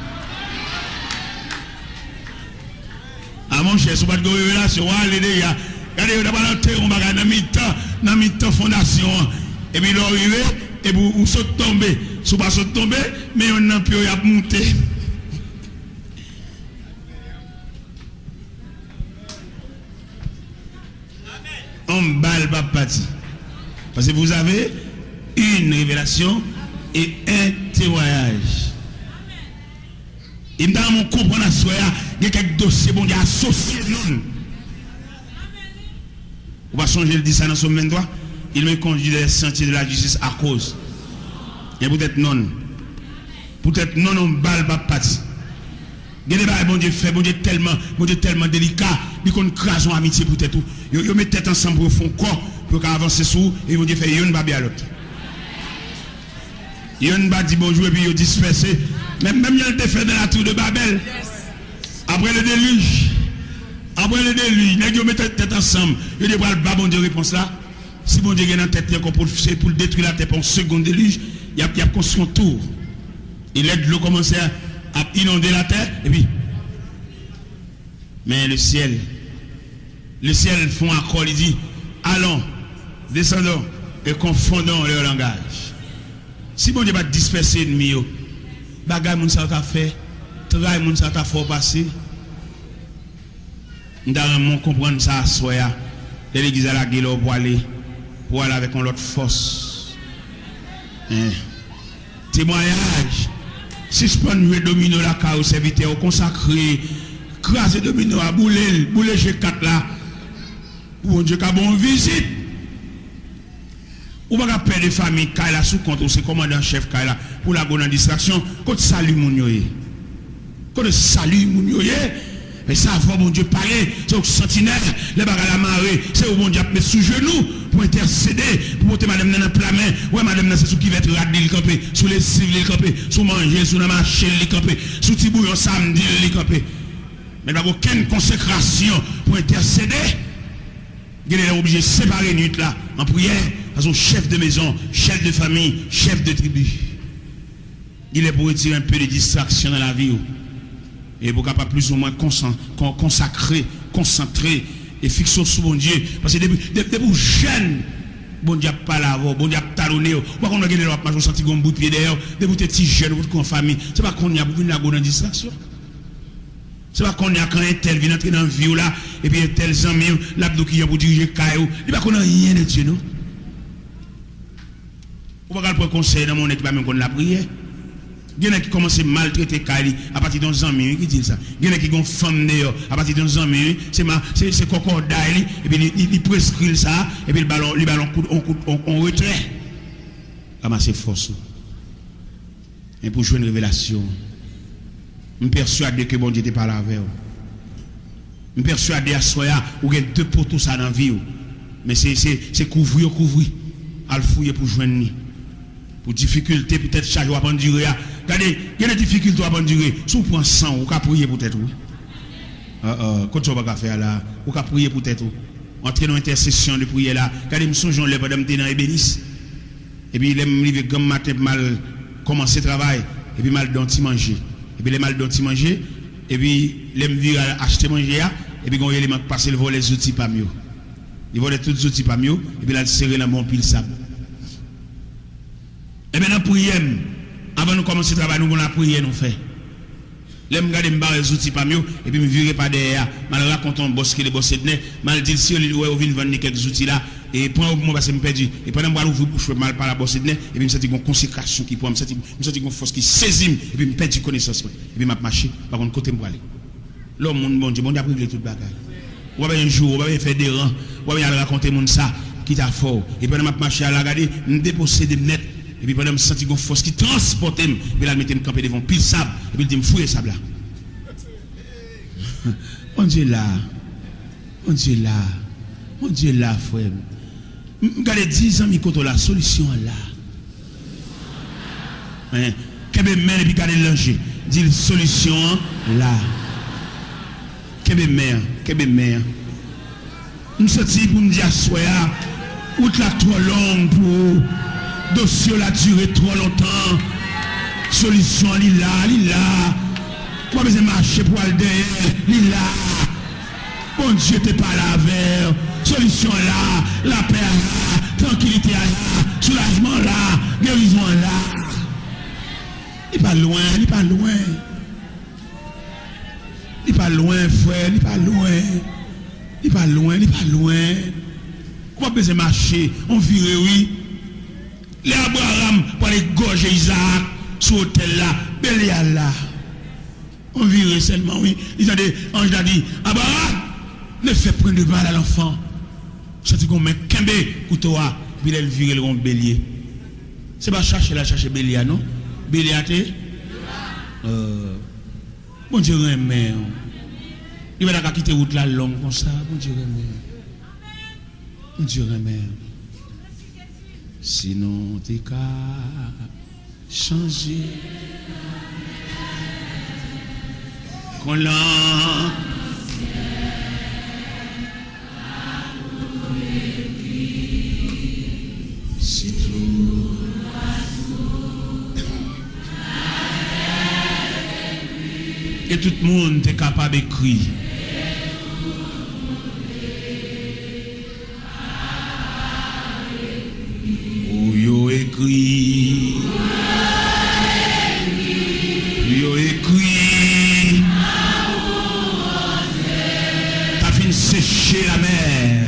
Ah mon cher, si vous n'avez pas de révélation, allez déjà, regardez, vous n'avez pas on va dans mi-temps fondation, et puis l'arrivée, et vous sautez tomber, si vous ne sautez pas tomber, mais on n'a plus à monter. On balle pas parti. Parce que vous avez une révélation et un témoignage. Et dans mon comprendre à soi, il y a quelques dossiers bon, associés nous. On va changer le 10 dans son 23. Il me conduit dans les sentiers de la justice à cause. Et peut-être non. Peut-être non, on balle pas parti. Bon Dieu fait, bon Dieu tellement délicat, il qu'on crase en amitié peut-être tout. Yo met tête ensemble pour fond corps pour avancer sous et bon Dieu fait yon ba bien l'autre. Yon ba dit bonjour et puis yo dispersé. Même il a été fait dans la tour de Babel. Après le déluge. Nèg yo met tête ensemble. Yo dit le ba bon Dieu réponse là. Si bon Dieu gagne en tête encore pour détruire la terre pour un second déluge, il y a construit un tour. Il aide l'eau commencer à inonder la terre et puis mais le ciel font accord, il dit allons, descendons et confondons leur langage. Si bon Dieu va disperser l'ennemi, bagay moun sa ta fait, travail moun sa ta fort passer. Dans mon comprendre ça soya, l'église à la gueule pour aller avec une autre force. Témoignage. Suspend le domino la car au serviteur consacré, craser domino à bouler G4 là. Bon Dieu qu'a bon visite. Ou pas perdre de famille Kaila sous compte c'est commandant chef Kaila pour la bonne distraction quand salut mon yoye. Quand salut mon yoye. Mais ça va bon Dieu parler, c'est au sentinelle, les bagages à la marée, c'est au bon Dieu mettre sous genou pour intercéder, pour monter madame dans le plat main. Ouais madame c'est sous qui va être radé le campé, sous les civils le campé, sous manger, sous la marché le campé, sous petit bouillon samedi le campé. Mais il n'y a aucune consécration pour intercéder. Il est obligé de séparer nuit là en prière, parce que chef de maison, chef de famille, chef de tribu. Il est pour retirer un peu de distraction dans la vie. Et pour capable plus ou moins consacrer, concentrer et fixer sur bon Dieu. Parce que depuis jeune, bon Dieu pas là, bon Dieu talonné. Pourquoi on a gagné le match, on senti un bout de pied d'ailleurs, depuis que tu es jeune, vous en famille. C'est pas qu'on y a beaucoup de la distraction. C'est pas qu'on y a quand un tel vient entrer dans la vie là, et puis un tel ami, l'abdo qui vient pour diriger Kayo. Il pas qu'on a rien de Dieu, non? On va pas le conseil dans mon équipe, même qu'on la prière. Il y en a qui commencent à maltraiter Kali à partir d'un an, qui dit ça. Il y en a qui ont femme d'ailleurs à partir d'un an, c'est concordaille, et puis ils prescrivent ça, et puis le ballon on retrait. Ramasser force. Et pour jouer une révélation, je suis persuadé que bon Dieu n'était pas là avec vous. Je suis persuadé à Soya, où il y a deux poteaux ça dans la vie. Mais c'est couvrir. À le fouiller pour joindre. Pour difficulté, peut-être chaque jour à endurer. Regardez, il y a des difficultés à endurer. Si vous prenez 100, vous pouvez prier peut-être. Quand on va faire là, vous pouvez prier peut-être. Entrer dans l'intercession de prière là. Regardez, je me souviens, pendant que je dans Ébénis. Et puis, je me suis comme matin, mal commencer le travail. Et puis, mal d'anti manger. Et puis, les mal d'anti manger. Et puis, je me suis acheter manger. Et puis, quand il m'a passé le vol, les outils pas mieux. Il volait tous les outils pas mieux. Et puis, là, il serré dans mon pile sable. Et bien, dans prière, avant de commencer le travail, nous avons la prière, nous fait. Là, je regarde les outils pas mieux, et puis je vire pas derrière. Je raconte un boss qui est bossé de nez. Je dis si on vient vendre quelques outils là, et pendant que je me perdu, et pendant que je ouvre bouche, je mal par la bosse de nez, et puis je me sens une consécration qui prend, je me sens une force qui saisit, et puis je perds connaissance. Et puis je marche, par contre, côté moi aller. L'homme, bon Dieu, a pris toute bagaille. Ou bien un jour, ou bien faire des rangs, ou bien raconter mon ça, qui t'a fort. Et pendant que je marche à la garder, je me dépossède net. Et puis pendant que je sens une force qui transporte, et puis là, je me camper devant pile sable, et puis je me fouille sable là. Mon Dieu là. Mon Dieu là. Mon Dieu là, frère. Regardez 10 ans, je la solution là. Kebe mère et puis regardez l'ange. Dit solution là. Kebe mère. Nous sortis pour nous dire soya. Route la trop longue pour dossier la durée trop longtemps. Solution là. Moi besoin marcher pour aller derrière là. Bon Dieu t'es pas là vers. Solution là, la paix là, tranquillité là, soulagement là, guérison là. Il pas loin. Il pas loin, frère, il pas loin. On va besoin marcher, on vire, oui. Les Abraham pour aller gorger Isaac sur l'hôtel là, Bélial là. On vire seulement, oui. Ils ont dit, ange a dit, Abraham, ne fais prendre de mal à l'enfant. Ça dit qu'on met Kembe, couteau, puis elle vire le bélier. C'est pas chercher Bélial, non? Bélial, bon Dieu, remet. Il va pas quitter route la longue comme ça. Bon Dieu, remet. Sinon, t'es qu'à changer. Qu'on l'a. Si tout. Et tout le monde est capable d'écrire. Ou yo écrit. Yo écrit. T'as fini sécher la mer.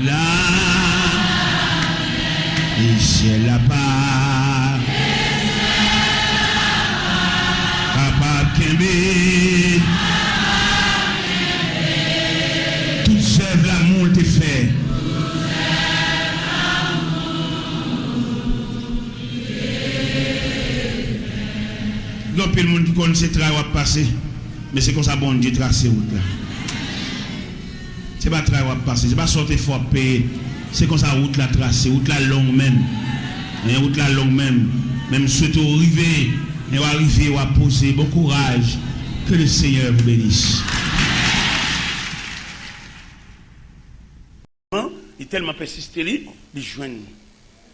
Là. Et c'est là-bas. Tout sève l'amour t'est fait. Il y a peu de monde qui connaît ce travail à passer, mais c'est comme ça bon Dieu tracer route là. C'est pas travail à passer, c'est pas sortir fort payer. C'est comme ça route la tracée, route la longue même. Route la longue même. Même surtout arriver. Et va arriver, va poser bon courage. Que le Seigneur vous bénisse. Il est tellement persisté, il joigne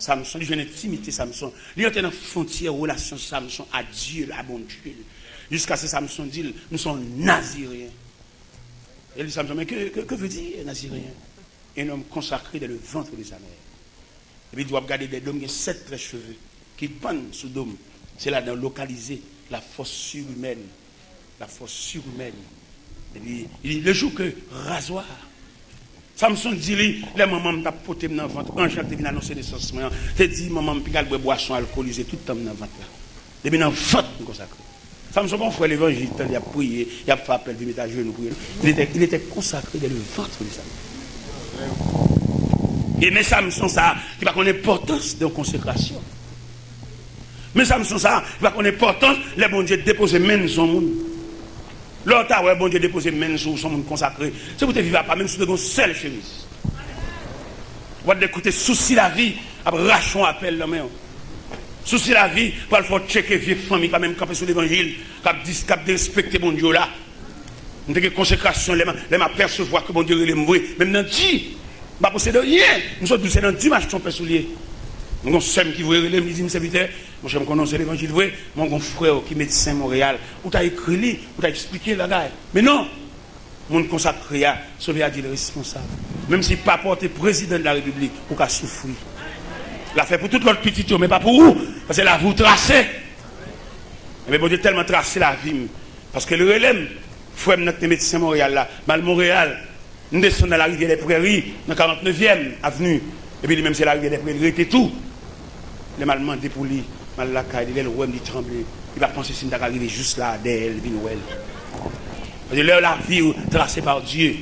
Samson, il joigne intimité Samson. Il est dans la frontière relation Samson à Dieu, à bon Dieu. Jusqu'à ce que Samson dit, nous sommes naziréens. Et il dit Samson, mais que veut dire naziréen? Un homme consacré dans le ventre de sa mère. Et puis il doit regarder des hommes qui ont 7 traits cheveux, qui pendent sous dôme. C'est là de localiser la force surhumaine. La force surhumaine. Et puis, il dit, le jour que rasoir. Samson dit, les mamans m'ont porté dans le ventre. Un chef vient annoncer naissance. Il dit, maman m'a boire boisson alcoolisée tout le temps dans le ventre. Et puis, dans le ventre, consacré. Samson, bon frère, l'évangile, il a prié, il a fait appel, il a joué, il était consacré dans le ventre de sa mère. Et mais Samson, ça, qui va connaître l'importance de la consécration. Mais Samson, ça, il va connaître l'importance, les bon Dieu déposer même son monde. L'autre, ouais, bon Dieu déposer même sur son monde consacré. C'est pour te vivre pas, même sur une seule chemise. On va écouter, souci la vie, après rachon appel la main. Souci la vie, pour le faire checker vieille famille, quand même camper sur l'évangile, cap respecter bon Dieu là. On a une consécration, les m'apercevoir que bon Dieu les mourir. Même dans Dieu, pas posséder rien. Nous sommes tous dans Dieu, ma chon soulier. Mon sœur qui voulait me dit, serviteur, mon cher, je connais l'évangile vrai, mon frère qui est médecin à Montréal, où tu as écrit, où tu as expliqué la gueule. Mais non, mon consacré à sauver à Dieu le responsable. Même si pas porté président de la République, ou qu'à souffrir. La fait pour toute votre petite, mais pas pour vous, parce que là, vous tracez. Mais bon Dieu tellement tracé la vie. Parce que le relève, frère notre médecin à Montréal là, mal Montréal, nous descendons dans la rivière des Prairies, dans la 49e avenue, et puis même c'est la rivière des Prairies, il était tout. Les mal demandé pour lui, mal la caille, il est tremblé. Il va penser si nous arrivé juste là, derrière le Noël. Parce que là, la vie tracée par Dieu.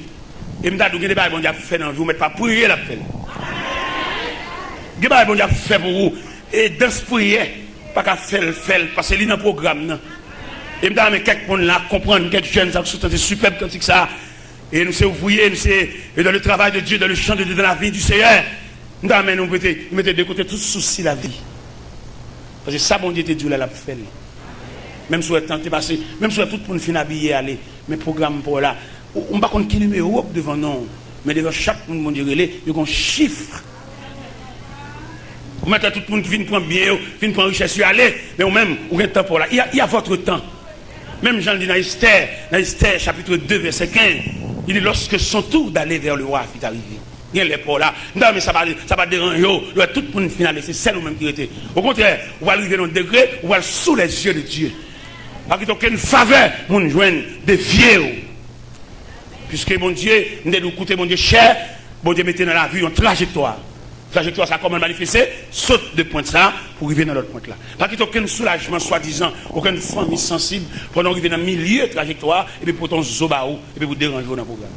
Et je me dis, bon Dieu a fait dans vous, vous ne mettez pas prier la peine. Il y a bon Dieu fait pour vous. Et dans ce prière, pas qu'à faire, parce que c'est dans le programme. Et je me quelques gens là comprendre, quelques jeunes, c'est superbe quand ça. Et nous sommes ouvriers, nous sommes dans le travail de Dieu, dans le champ de Dieu, dans la vie du Seigneur. Nous mettons de côté tout souci de la vie. Parce que ça, bon Dieu, Dieu l'a fait. Même si on est tenté passer, même si tout le monde finit habillé, aller, mais programme pour là. On ne va pas qui numéro devant nous, mais devant chaque monde, mon Dieu, il y a un chiffre. Vous mettez tout le monde qui vient prendre bien, qui vient prendre richesse, aller, mais vous-même, vous avez un temps pour là. Il y a votre temps. Même Jean dit dans Esther, chapitre 2, verset 15, il dit lorsque son tour d'aller vers le roi fut arrivé. Il y a les pour là. Non, mais ça va déranger. Tout le monde final, c'est celle ou même qui était. Au contraire, on va arriver dans un degré, on va sous les yeux de Dieu. Parce qu'il n'y a aucune faveur, on joigne des vieux. Puisque mon Dieu, nous devons écouter mon Dieu cher, mon Dieu mettez dans la vie une trajectoire. Trajectoire, ça comment manifester, saute de point ça pour arriver dans l'autre point là. Parce qu'il n'y a aucun soulagement, soi-disant, aucune famille sensible, pour arriver dans le milieu de trajectoire, et puis pour ton zobaou, et puis vous déranger dans le programme.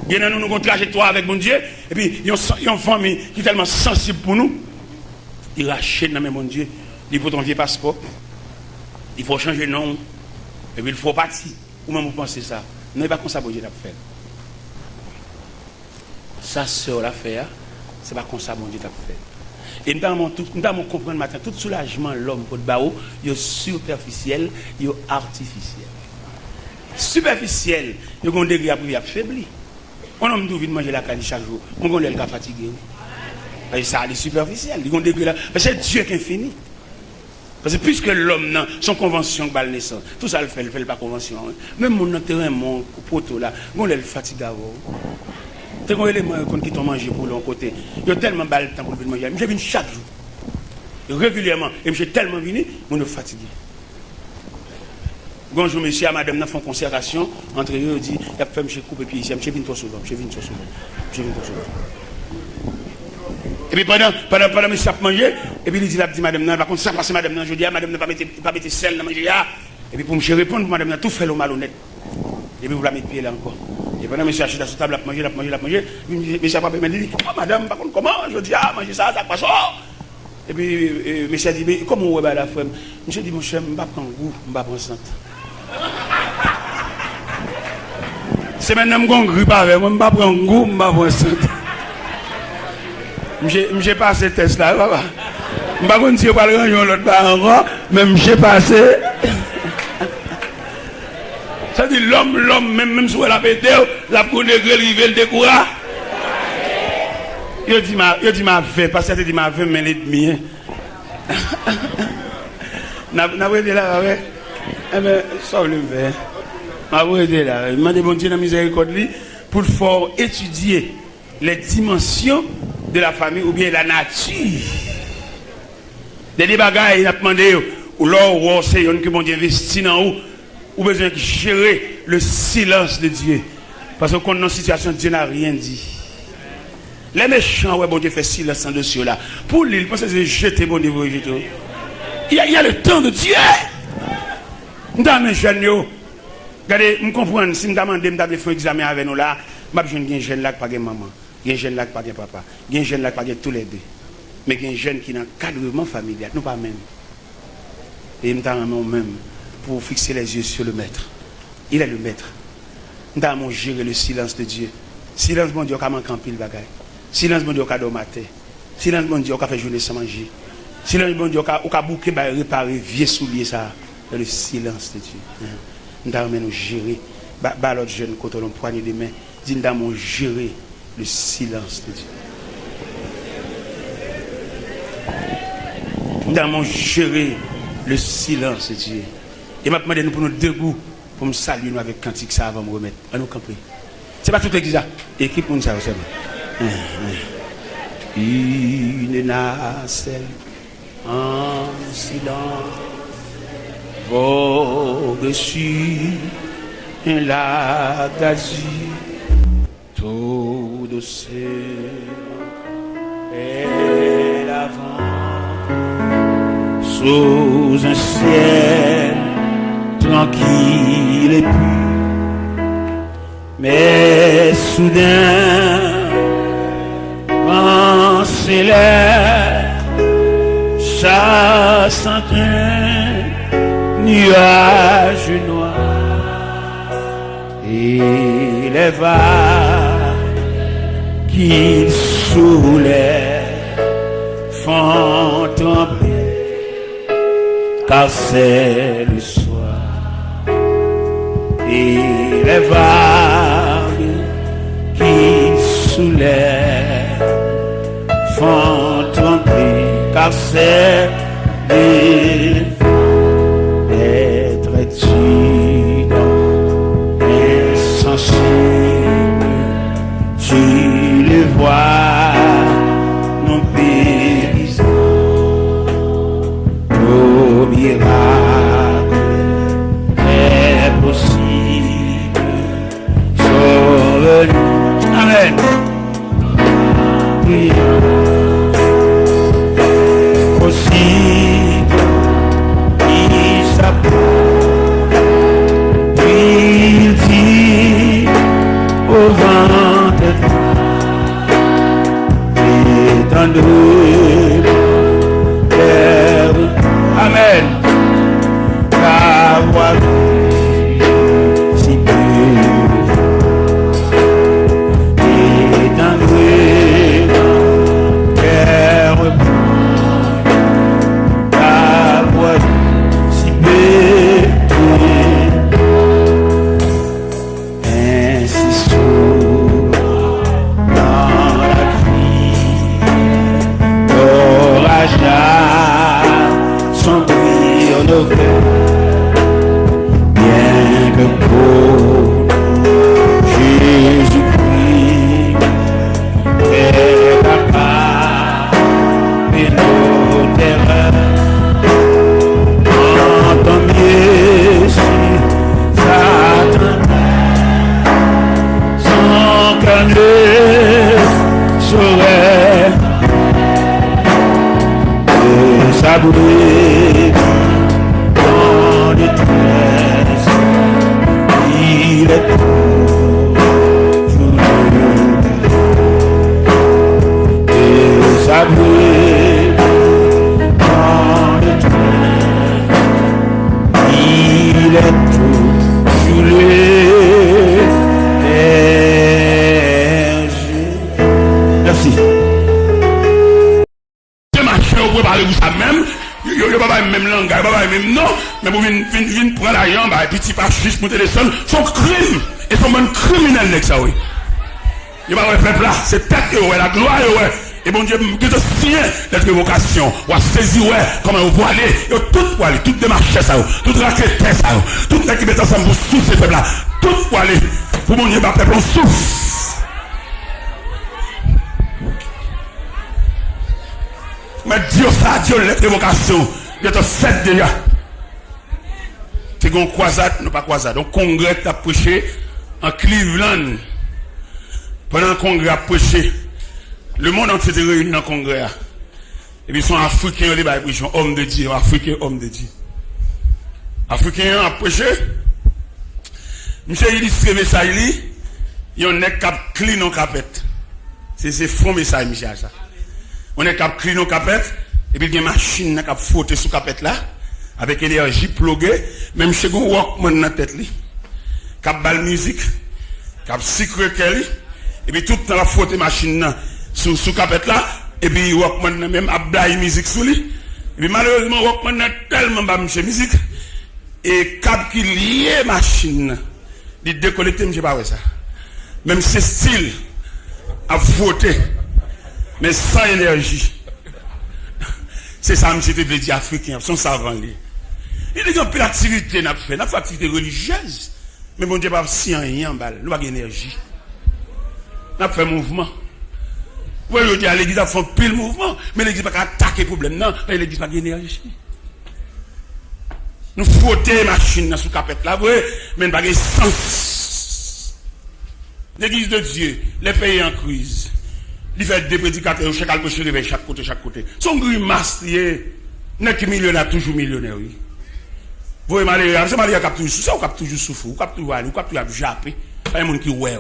Il y a nous une trajectoire avec mon Dieu, et puis il y a une famille qui est tellement sensible pour nous, il rachète dans mon Dieu, il faut ton vieux passeport, il faut changer de nom, et puis il faut partir. Ou même vous pensez ça. Non, il pas comme ça que Dieu l'a fait. Ça, c'est l'affaire. C'est pas comme ça que Dieu l'a fait. Et nous devons comprendre matin, tout soulagement l'homme pour le bao, il est superficiel, il est artificiel. Superficiel, il y a un degré après il a faibli. On homme doit manger la canne chaque jour. On est fatigué. Et ça, c'est superficiel. Il y a un degré là. Parce que c'est Dieu qui est infini. Parce que puisque l'homme, son convention qui va le naissance, tout ça le fait pas convention. Même mon terrain, mon poteau là, on est fatigué. C'est un élément qui t'ont mangé pour l'autre côté. Il y a tellement de temps pour venir manger. Je viens chaque jour. Régulièrement. Et je suis tellement venu, je suis fatigué. Bonjour monsieur, à madame, nous faisons concertation. Entre eux, on dit, il y a fait M. couper pied ici. Je viens souvent. Et puis pendant monsieur a mangé, et puis il dit madame, non, par contre, ça passe madame, je dis, madame, ne pas mettre sel dans manger. Et puis pour me répondre, madame, tout fait le malhonnête. Et puis vous la mettez pied là encore. Et pendant monsieur achète à ce table, monsieur a pas me dit, oh madame, par contre, comment? Je dis, manger ça passe. Et puis monsieur a dit, mais comment vous voyez la femme? Monsieur dit, mon cher, je ne vais pas prendre goût, je ne vais pas prendre santé. C'est maintenant que je ne pas avec moi, je ne vais pas prendre goût, je ne vais pas prendre santé. J'ai passé le test là, papa. Je ne vais pas dire que je l'autre part encore, mais j'ai passé. Ça dit l'homme, même si elle a pété, la peau de grêle, il veut le découvrir. Il dit ma vie, parce que dit ma vie, mais l'ennemi. N'a pas été là, ouais. Eh bien, sauve le verre. N'a pas été là. Il m'a dit, bon Dieu, dans la miséricorde, pour fort étudier les dimensions de la famille ou bien la nature. Des bagages, il a demandé, ou l'or, ou c'est un que bon Dieu investit dans vous. Ou besoin de gérer le silence de Dieu. Parce que quand on est dans une situation, Dieu n'a rien dit. Les méchants, ouais, bon Dieu fait silence en dessus là. Pour lui, il pense que c'est jeter bon Dieu. Il y a le temps de Dieu. Dans mes jeunes, regardez, je comprends, si je demande de faire un examen avec nous là, je vais un jeune là qui n'a pas de maman, un jeune là qui n'a pas de papa, un jeune là qui n'a pas de tous les deux. Mais un jeune qui est dans l'encadrement familial, nous pas même. Et je me même. Pour fixer les yeux sur le maître. Il est le maître. Nous avons géré le silence de Dieu. Silence, bon Dieu, on a manqué en pile bagaille. Silence, bon Dieu, on a dormaté. Silence, bon Dieu, on a fait journée sans manger. Silence, bon Dieu, on a bouqué, réparer, vieux souliers, ça. Dans le silence de Dieu. Nous avons géré. L'autre jeune, quand on a poigné des mains, nous avons géré le silence de Dieu. Nous avons géré le silence de Dieu. Et m'a demandé nous pour nous debout pour me saluer nous avec cantique ça avant de me remettre. À nous camper. C'est pas toute l'église là. Équipe pour nous ça aussi. Une nacelle en silence vogue sur la gazie tout doucement et l'avant sous un ciel tranquille et pur, mais soudain pense céleste, chasse un nuage noir, et les vagues qu'il soulève font trembler, car c'est le soir, et les vagues qu'il soulève font trembler, car c'est le être insensible, tu le vois, non périsant, nos miracles est possible, sont venus, amen, oui, possible, il s'apporte, il dit au vent de et dans le terre, amen, la voix si pure, et dans le terre, la voix si pure, ainsi souvent dans la vie, l'orage son bruit en ouvert, bien que pour Jésus-Christ est capable de nos terreurs, tant mieux si Satan son cœur ne saurait s'abouler dans détresse, il est toujours et s'abouler dans détresse, il est toujours merci. Vous parlez de ça même, vous ne pas même langage, pas même non, mais vous venez prendre la jambe, et puis tu pas juste monter les sols, son crime, et son bon criminel, ça oui. Il va le peuple là, c'est tête, la gloire, et bon Dieu, que tu signes cette évocation, ou à saisir, comment vous pouvez aller, tout aller, tout démarcher ça, tout raqueter ça, tout ce qui met ensemble pour souffler ce peuple là, tout pour aller, pour mon Dieu, peuple, on souffle. Mais Dieu, ça, Dieu, l'évocation, Dieu te fait déjà. C'est une croisade, non pas croisade. Donc, congrès a prêché en Cleveland. Pendant le congrès a prêché, le monde entier était réuni dans le congrès. Et puis, ils sont africains, ils ont prêché, homme de Dieu, africain, homme de Dieu. Africain a prêché. Monsieur, il illustre ça, il y a un nez cap clean en capette. C'est fond message, monsieur, ça. On est cap clean en capette, et puis il y a une machine qui a frotté sous capette là, avec énergie pluguée, même chez vous, Walkman dans la tête, qui a bal musique, qui a secret kelly, et puis tout le temps la frotté machine sous capette là, et puis Walkman même a blaye musique sous lui, et puis malheureusement Walkman a tellement bas chez musique, et cap qui lié machine, il déconnecté, je ne sais pas ça. Même ce style a frotté. Mais sans énergie. C'est ça, M. te dit africain, son savant. Il y a une activité, n'a fait, activité religieuse. Mais bon Dieu, pas si rien, nous avons énergie. N'a fait mouvement. Oui, je dis à l'église, a fait pile mouvement, mais l'église n'a pas attaquer le problème. Non, l'église n'a pas d'énergie. Nous frottons les machines sous capette là, oui, mais nous n'avons pas de sens. L'église de Dieu, les pays en crise. Il fait des prédicateurs, chaque côté, chaque côté, chaque côté. Son grimace, n'est que millionnaire, toujours millionnaire, oui. Vous voyez, malheureusement, c'est malheureusement, vous toujours souffert, vous toujours souffert, vous toujours aller, vous toujours japper. Pas un monde qui ouais.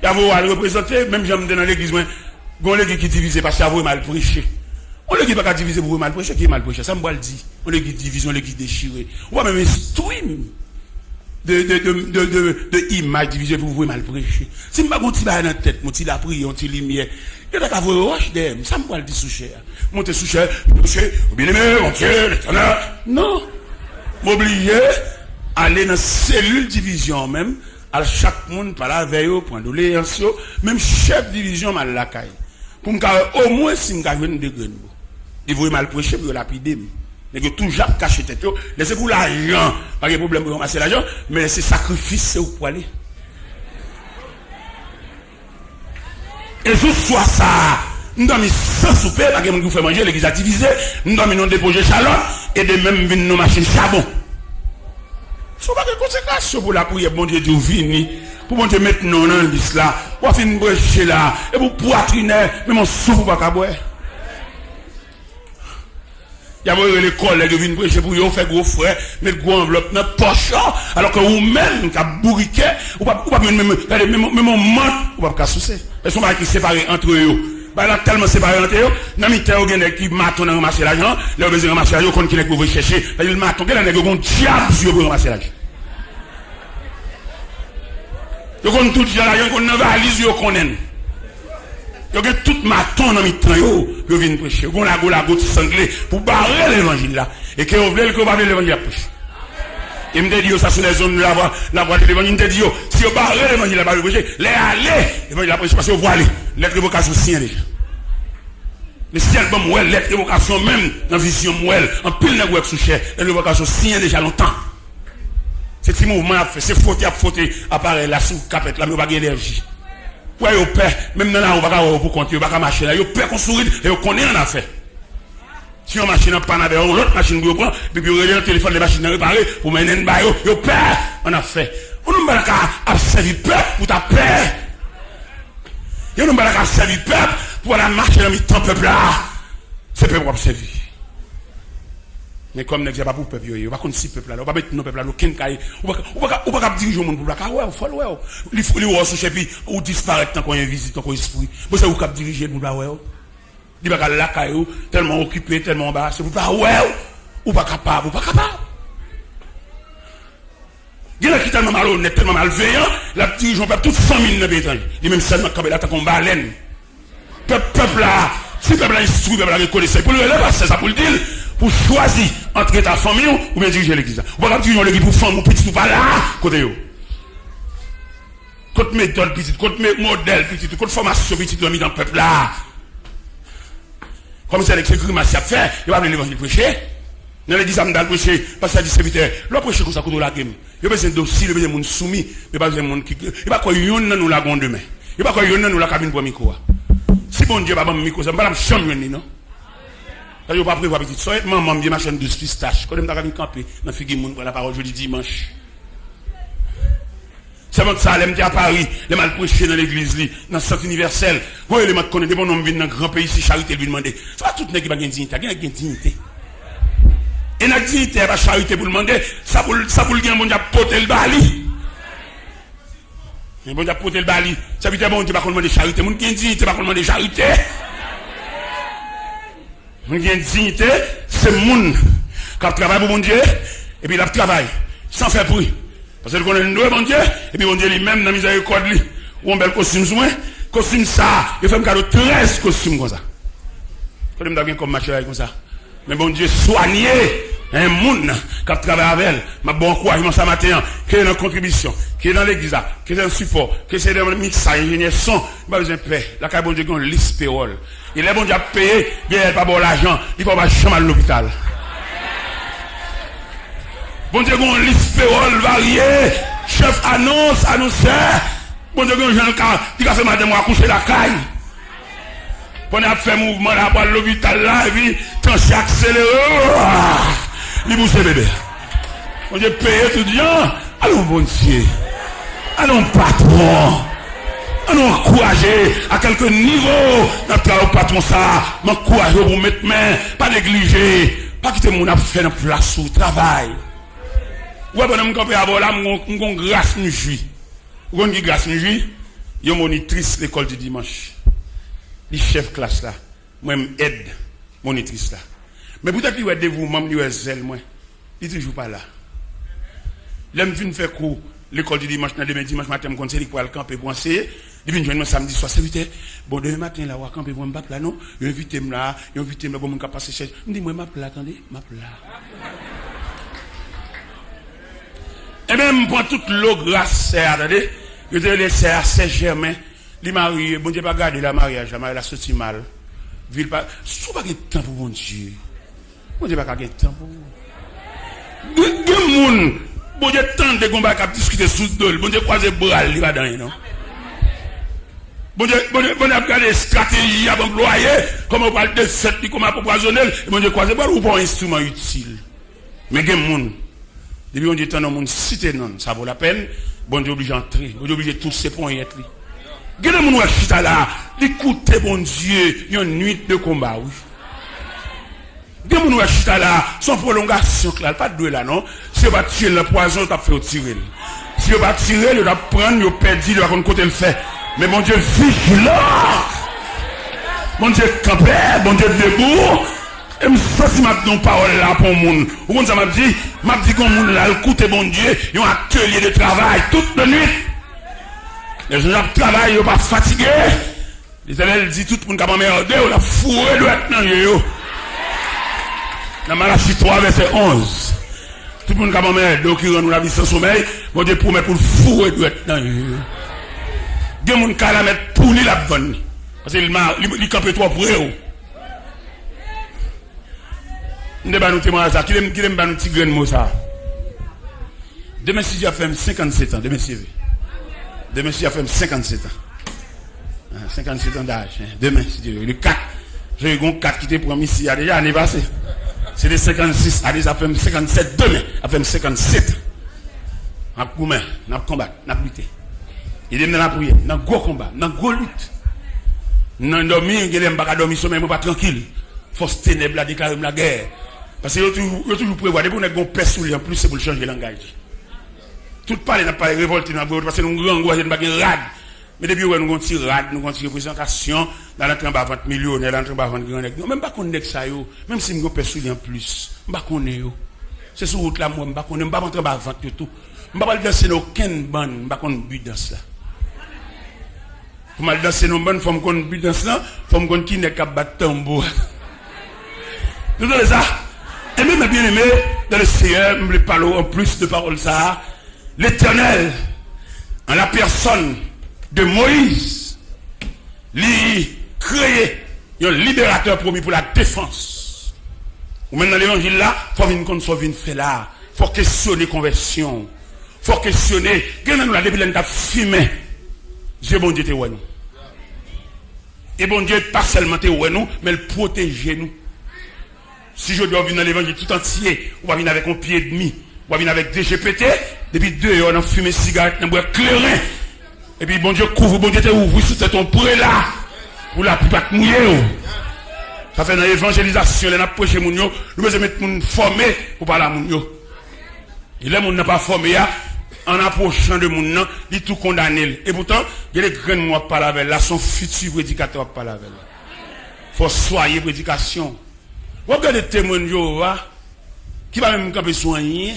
Il y a vous représenter, même j'aime dans l'église, on l'église qui divise parce qu'il y a mal prêché. On l'église pas diviser pour mal prêcher, qui est mal prêché. Ça me va le dire. On l'église division, l'église déchirée. On va même instruire de image divisée pour vous mal prêcher. Si je ne pas un petit bail dans la tête, mon petit la prière, mon petit lumière, il y a qu'à vous roche d'aime. Ça me va le dire sous cher. Monter sous cher, bien aimé, mon Dieu, l'éternel. Non. M'oublier, aller dans la cellule division même. À chaque monde par la veille, point de doléance, même chef division mal la caille. Pour me au moins si me gagne de grain. Il vous mal prêcher pour lapider. Mais que tout Jacques cache tête. Laissez pour l'argent, pas de problème pour ramasser l'argent, mais c'est sacrifice c'est où pour aller. Et juste soit ça, nous avons mis 100 souper, pas que nous fait manger l'église a divisé, nous avons mis déposer chalon et de même venir nos machines charbon. Ce n'est pas de conséquences pour la prière, bon Dieu, Dieu vini, pour bon Dieu mettre non dans l'islam, pour faire une brèche là, et pour poitriner, mais mon souffle pas qu'à boire. Il y a les collègues qui viennent prêcher pour vous faire gros frère, mettre gros enveloppe dans la poche, alors que vous-même, qui avez bourriqué, ou pas même mon manque, ou pas soucier. Ils sont pas qui séparés entre eux. Bah là, tellement séparés entre eux, dans les temps, il y a qui matent dans ramasser l'argent, là, ils ramasser l'argent, qu'on qui pour chercher, ils matent, il y a des gens qui diable sur pour ramasser l'argent. Ils ont tout l'argent qu'on a valise, ils connaissent. Ils ont tout maton dans les temps, ils viennent prêcher. Ils ont la goutte sanglée pour barrer l'évangile là. Et qu'ils veulent que barrer l'évangile à prêcher. Et me dit, ça sur les zones de la voie de l'évangile, me dit, si vous barrez l'évangile à prêcher, les aller, l'évangile à prêcher, parce que vous voyez, lettre d'évocation sien déjà. Mais si elle bon mouelle, lettre d'évocation même, dans vision mouelle, en pile de sous cher, lettre d'évocation sien déjà longtemps. C'est petit mouvement à faire, c'est fauté, apparaît là sous capette, là, mais pas d'énergie. Ouais, au père, même dans la on va pas pour compter, on va pas marcher là, au père qu'on sourit, et on connaît en affaire. Si on machine en panne avec l'autre machine pour prendre, puis on regarde le téléphone des machines réparées, pour mener une baille, au père, on a fait. On nous met à servir peuple pour ta paix. Et on nous met à servir peuple pour aller marcher dans le temps peuple là. C'est peuple pour servir. Mais comme nous pas pour peuple, on va connaître si peuple là, on va mettre nos peuples là, on va pas diriger le monde pour la ouais, faut le il faut sous puis ou disparaître tant qu'on y a visite, tant qu'on esprit. Vous savez où cap diriger le monde là ouais. Il va la caillou tellement occupé, tellement bas, c'est pas ouais ou pas capable, Il y a qui tellement malhonnête, tellement malveillant, la dirigeant peuple toute 100 000 dans l'étranger. Il même seulement comme là tant qu'on baleine. Peuple là, si peuple là instruit, peuple là reconnaissait pour le relève, c'est ça pour le dire. Pour choisir entre ta famille ou bien diriger l'église. Ou pas diriger l'église pour femme ou petit ou pas là, côté yo. Côté méthode petit, côté modèle petit, côté formation petit, on mis dans le peuple là. Comme c'est l'exécutif massif fait, il va venir l'évangile prêcher. Dans l'église, il va prêcher, parce que ça dit serviteur, il prêcher comme ça, qu'on la game. Il va besoin de dossier, il va besoin de monde soumis, il va besoin de monde qui. Il va quoi, il y a nous la gonde demain. Il va quoi, il y a nous la cabine pour micro. Si bon Dieu va pas micro, ça va pas me chambre, non? Je ne vais pas prévoir petite soeur, maman, bien ma chaîne de pistache. Quand je vais camper dans le figuier, pour la parole jeudi dimanche. C'est votre Salem qui à Paris, les mal prêchés dans l'église, dans le centre universel. Vous voyez les mal connaître, des bons hommes viennent dans le grand pays, si charité lui demander. C'est pas tout le monde qui a une dignité, il y a une dignité. Et la dignité, il y a charité pour demander, ça pour le gain, bon Dieu, porter le bali. Bon Dieu, porter le bali. Ça veut dire, bon Dieu, pas qu'on demande charité. Mon qui a une dignité, pas qu'on demande charité. Mon qui a une dignité, c'est le monde qui travaille pour mon Dieu, et puis il travaille, sans faire bruit. Parce que qu'on a une bon Dieu, et puis mon Dieu lui-même, dans la miséricorde, ou un bel costume, costume ça, il fait un cadeau 13 costumes comme ça. Quand même bien comme machin comme ça. Mais bon Dieu, soigner un monde qui travaille avec elle, ma bon encouragement ça matin, qui est dans la contribution, qui est dans l'église, qui est dans le support, qui est dans le mixage, ingénieur son, il va besoin de paix. La bon Dieu a une liste payroll. Il est bon Dieu à payer, bien il pas bon l'argent, il va pas chambre à l'hôpital. Bon Dieu a une liste payroll variée, chef annonceur, bon Dieu a un jeune qui a fait madame à coucher la caille. On a fait mouvement là pour l'hôpital là, et puis, tension accélérée. Il bouge bébé. On dit payer étudiant. Allons, bon Dieu. Allons, patron. Allons, encourager à quelques niveaux. Notre patron, ça. M'encourager pour mettre main. Pas négliger. Pas quitter mon affaire dans place où travail. Ouais, bon, on peut avoir là, mon grâce nous jouit. Vous avez grâce nous jouit. Yo monitrice l'école du dimanche. Les chef classe là. Moi m'aide monitrice là. Mais peut-être qu'il y a des vous membres du zèle moi. Il toujours pas là. L'aime vinn faire cours l'école du dimanche demain dimanche matin me conseiller pour aller camper pour enseigner. Il vient joindre samedi soir serviteur. Bon demain matin là on camper pour me battre là non. Il invite là bon mon passer chercher. Me dit moi m'a là attendez, m'a là. Et même prend toute l'eau grasse, attendez. Je te laisse à Saint-Germain, les mariés, bon Dieu pas garder la mariage, la mariage a sorti mal. Ville pas, sous pas de temps pour mon Dieu. Bon Dieu pas de temps pour vous. Deux moun, bon Dieu tant de combat qui discuter sous dol, bon Dieu croiser bras li pas dans non. Bon Dieu regarder stratégie à employer, comment on parle de fait, comment on poisonner, bon Dieu croiser bras ou pas un instrument utile. Mais gen moun, depuis on dit tant dans monde cité non, ça vaut la peine. Bon Dieu obligé d'entrer, bon Dieu obligé de tous ces points y être. Gardez mon chita là, écoutez bon Dieu, une nuit de combat oui. Gardez mon chita là, son prolongation là, pas de là non. Si on va tirer le poison, t'as fait tirer. Si on va tirer, on va prendre, on perdre, on va contre côté le fait. Mais mon Dieu vigilant. Mon Dieu campé, mon Dieu debout. Et me senti m'a donné parole là pour monde. Ou comme ça m'a dit qu'on monde là écoutez bon Dieu, ils ont un atelier de travail toute la nuit. Les gens travaillent, ils pas fatigués. L'Éternel dit tout le monde qui a merdé, on a fourré le dans yo. Dans Malachie 3 verset 11. Tout le monde qui a merdé qui rend la vie sans sommeil, bon Dieu promet pour fourrer le dans yo. Des gens qui la mettre pour lui la bonne. Parce qu'il campe trop pour eux. Ne pas nous témoigner ça. Qui aime pas nous tigrer mot ça. Demain si j'ai fait 57 ans, demain si j'ai fait 57 ans. 57 ans d'âge. Demain si Dieu le 4. J'ai eu 4 qui étaient pour ici déjà l'année passée. C'est les 56, allez ça fait 57 demain, ça fait 57. On combat, on combat, on lutter. Il est dans la prière, dans gros combat, dans gros lutte. Non dormir, il est pas dormir sommeil pas tranquille. Force ténèbres la déclarer la guerre. Parce que yo toujours prévoir des pour nous gon pèse en plus c'est pour changer langage. Tout parler n'a pas révolté dans parce que nous grand gouaille pas rad. Mais depuis nous gon tir rad, nous gon tir présentation dans l'entrée en 20 millionnaire, l'entrée en 20 grand nèg. Même pas connait ça yo, même si nous pèse en plus, pas connait yo. C'est sur route là moi pas connait, pas rentrer en 20 tout. Pas danser aucun bande, pas connait but dans ça. Pour mal danser nos bonnes femmes qu'on but dans ça, femme qu'on qui n'est qu'à battre tambour. Vous avez ça? Et même bien aimé, dans le Seigneur, je parle en plus de paroles ça. L'Éternel, en la personne de Moïse, lui créé un libérateur promis pour la défense. Ou même dans l'évangile là, il faut venir contre fait là. Il faut questionner conversion. Il faut questionner. Quand nous la débile t'a fumé, Dieu bon Dieu te ouais nous. Et bon Dieu pas seulement te ouais nous, mais il protège nous. Si je dois venir dans l'évangile tout entier, on va venir avec un pied et demi, on va venir avec des GPT, depuis 2 heures, on a fumé cigarette, on a boire clairin. Et puis bon Dieu couvre, bon Dieu te ouvre sur ton prêt là, pour la pluie pas mouiller. Ça fait dans l'évangélisation, on a prêché moun yo, nous devons mettre moun formé pour parler à moun yo. Et là, moun n'a pas formé, en approchant de moun nan, il tout condamné. Et pourtant, il y a des grains moi parler avec là, son futur prédicateur parler avec là. Faut soigner prédication. Vous regardez les témoins de Jéhovah, qui va même camper soigner,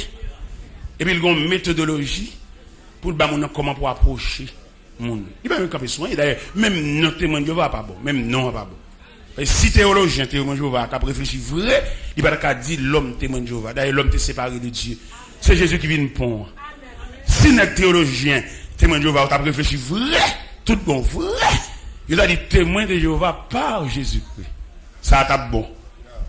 et puis ils ont une méthodologie pour comment pour approcher le monde. Il va même camper soigner, d'ailleurs, même non témoin de Jéhovah pas bon, même non pas bon. Et si théologien, témoin de Jéhovah, qui a réfléchi vrai, il va pas dire l'homme témoin de Jéhovah. D'ailleurs, l'homme est séparé de Dieu. C'est Jésus qui vient pour. Si notre théologien, témoin de Jéhovah, qui a réfléchi vrai, tout bon vrai, il a dit témoin de Jéhovah par Jésus-Christ. Ça a été bon.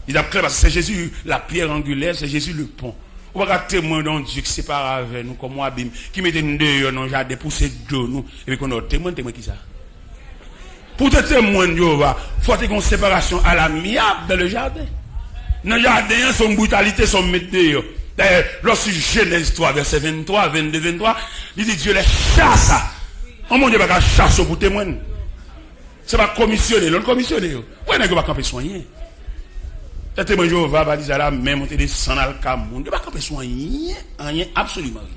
Il a clair parce que c'est Jésus la pierre angulaire, c'est Jésus le pont. On va témoin d'un Dieu qui sépare avec nous comme Abim, qui mettait nous dehors dans le jardin pour ces deux nous, et puis qu'on a témoin qui ça. Pour te témoin de Jéhovah, il faut avoir une séparation à l'amiable dans le jardin. Dans le jardin, son brutalité, son mettre dehors. D'ailleurs, lorsque Genèse 3, verset 23, 22, 23, il dit Dieu les chasse. On ne dit pas qu'à chasse pour témoin. C'est pas commissionné, l'on commissionné. Où est-ce qu'on va camper soigner? Le témoin de Jéhovah va dire là, même on te descend dans le Cameroun. Il ne va pas camper soigner, rien, absolument rien.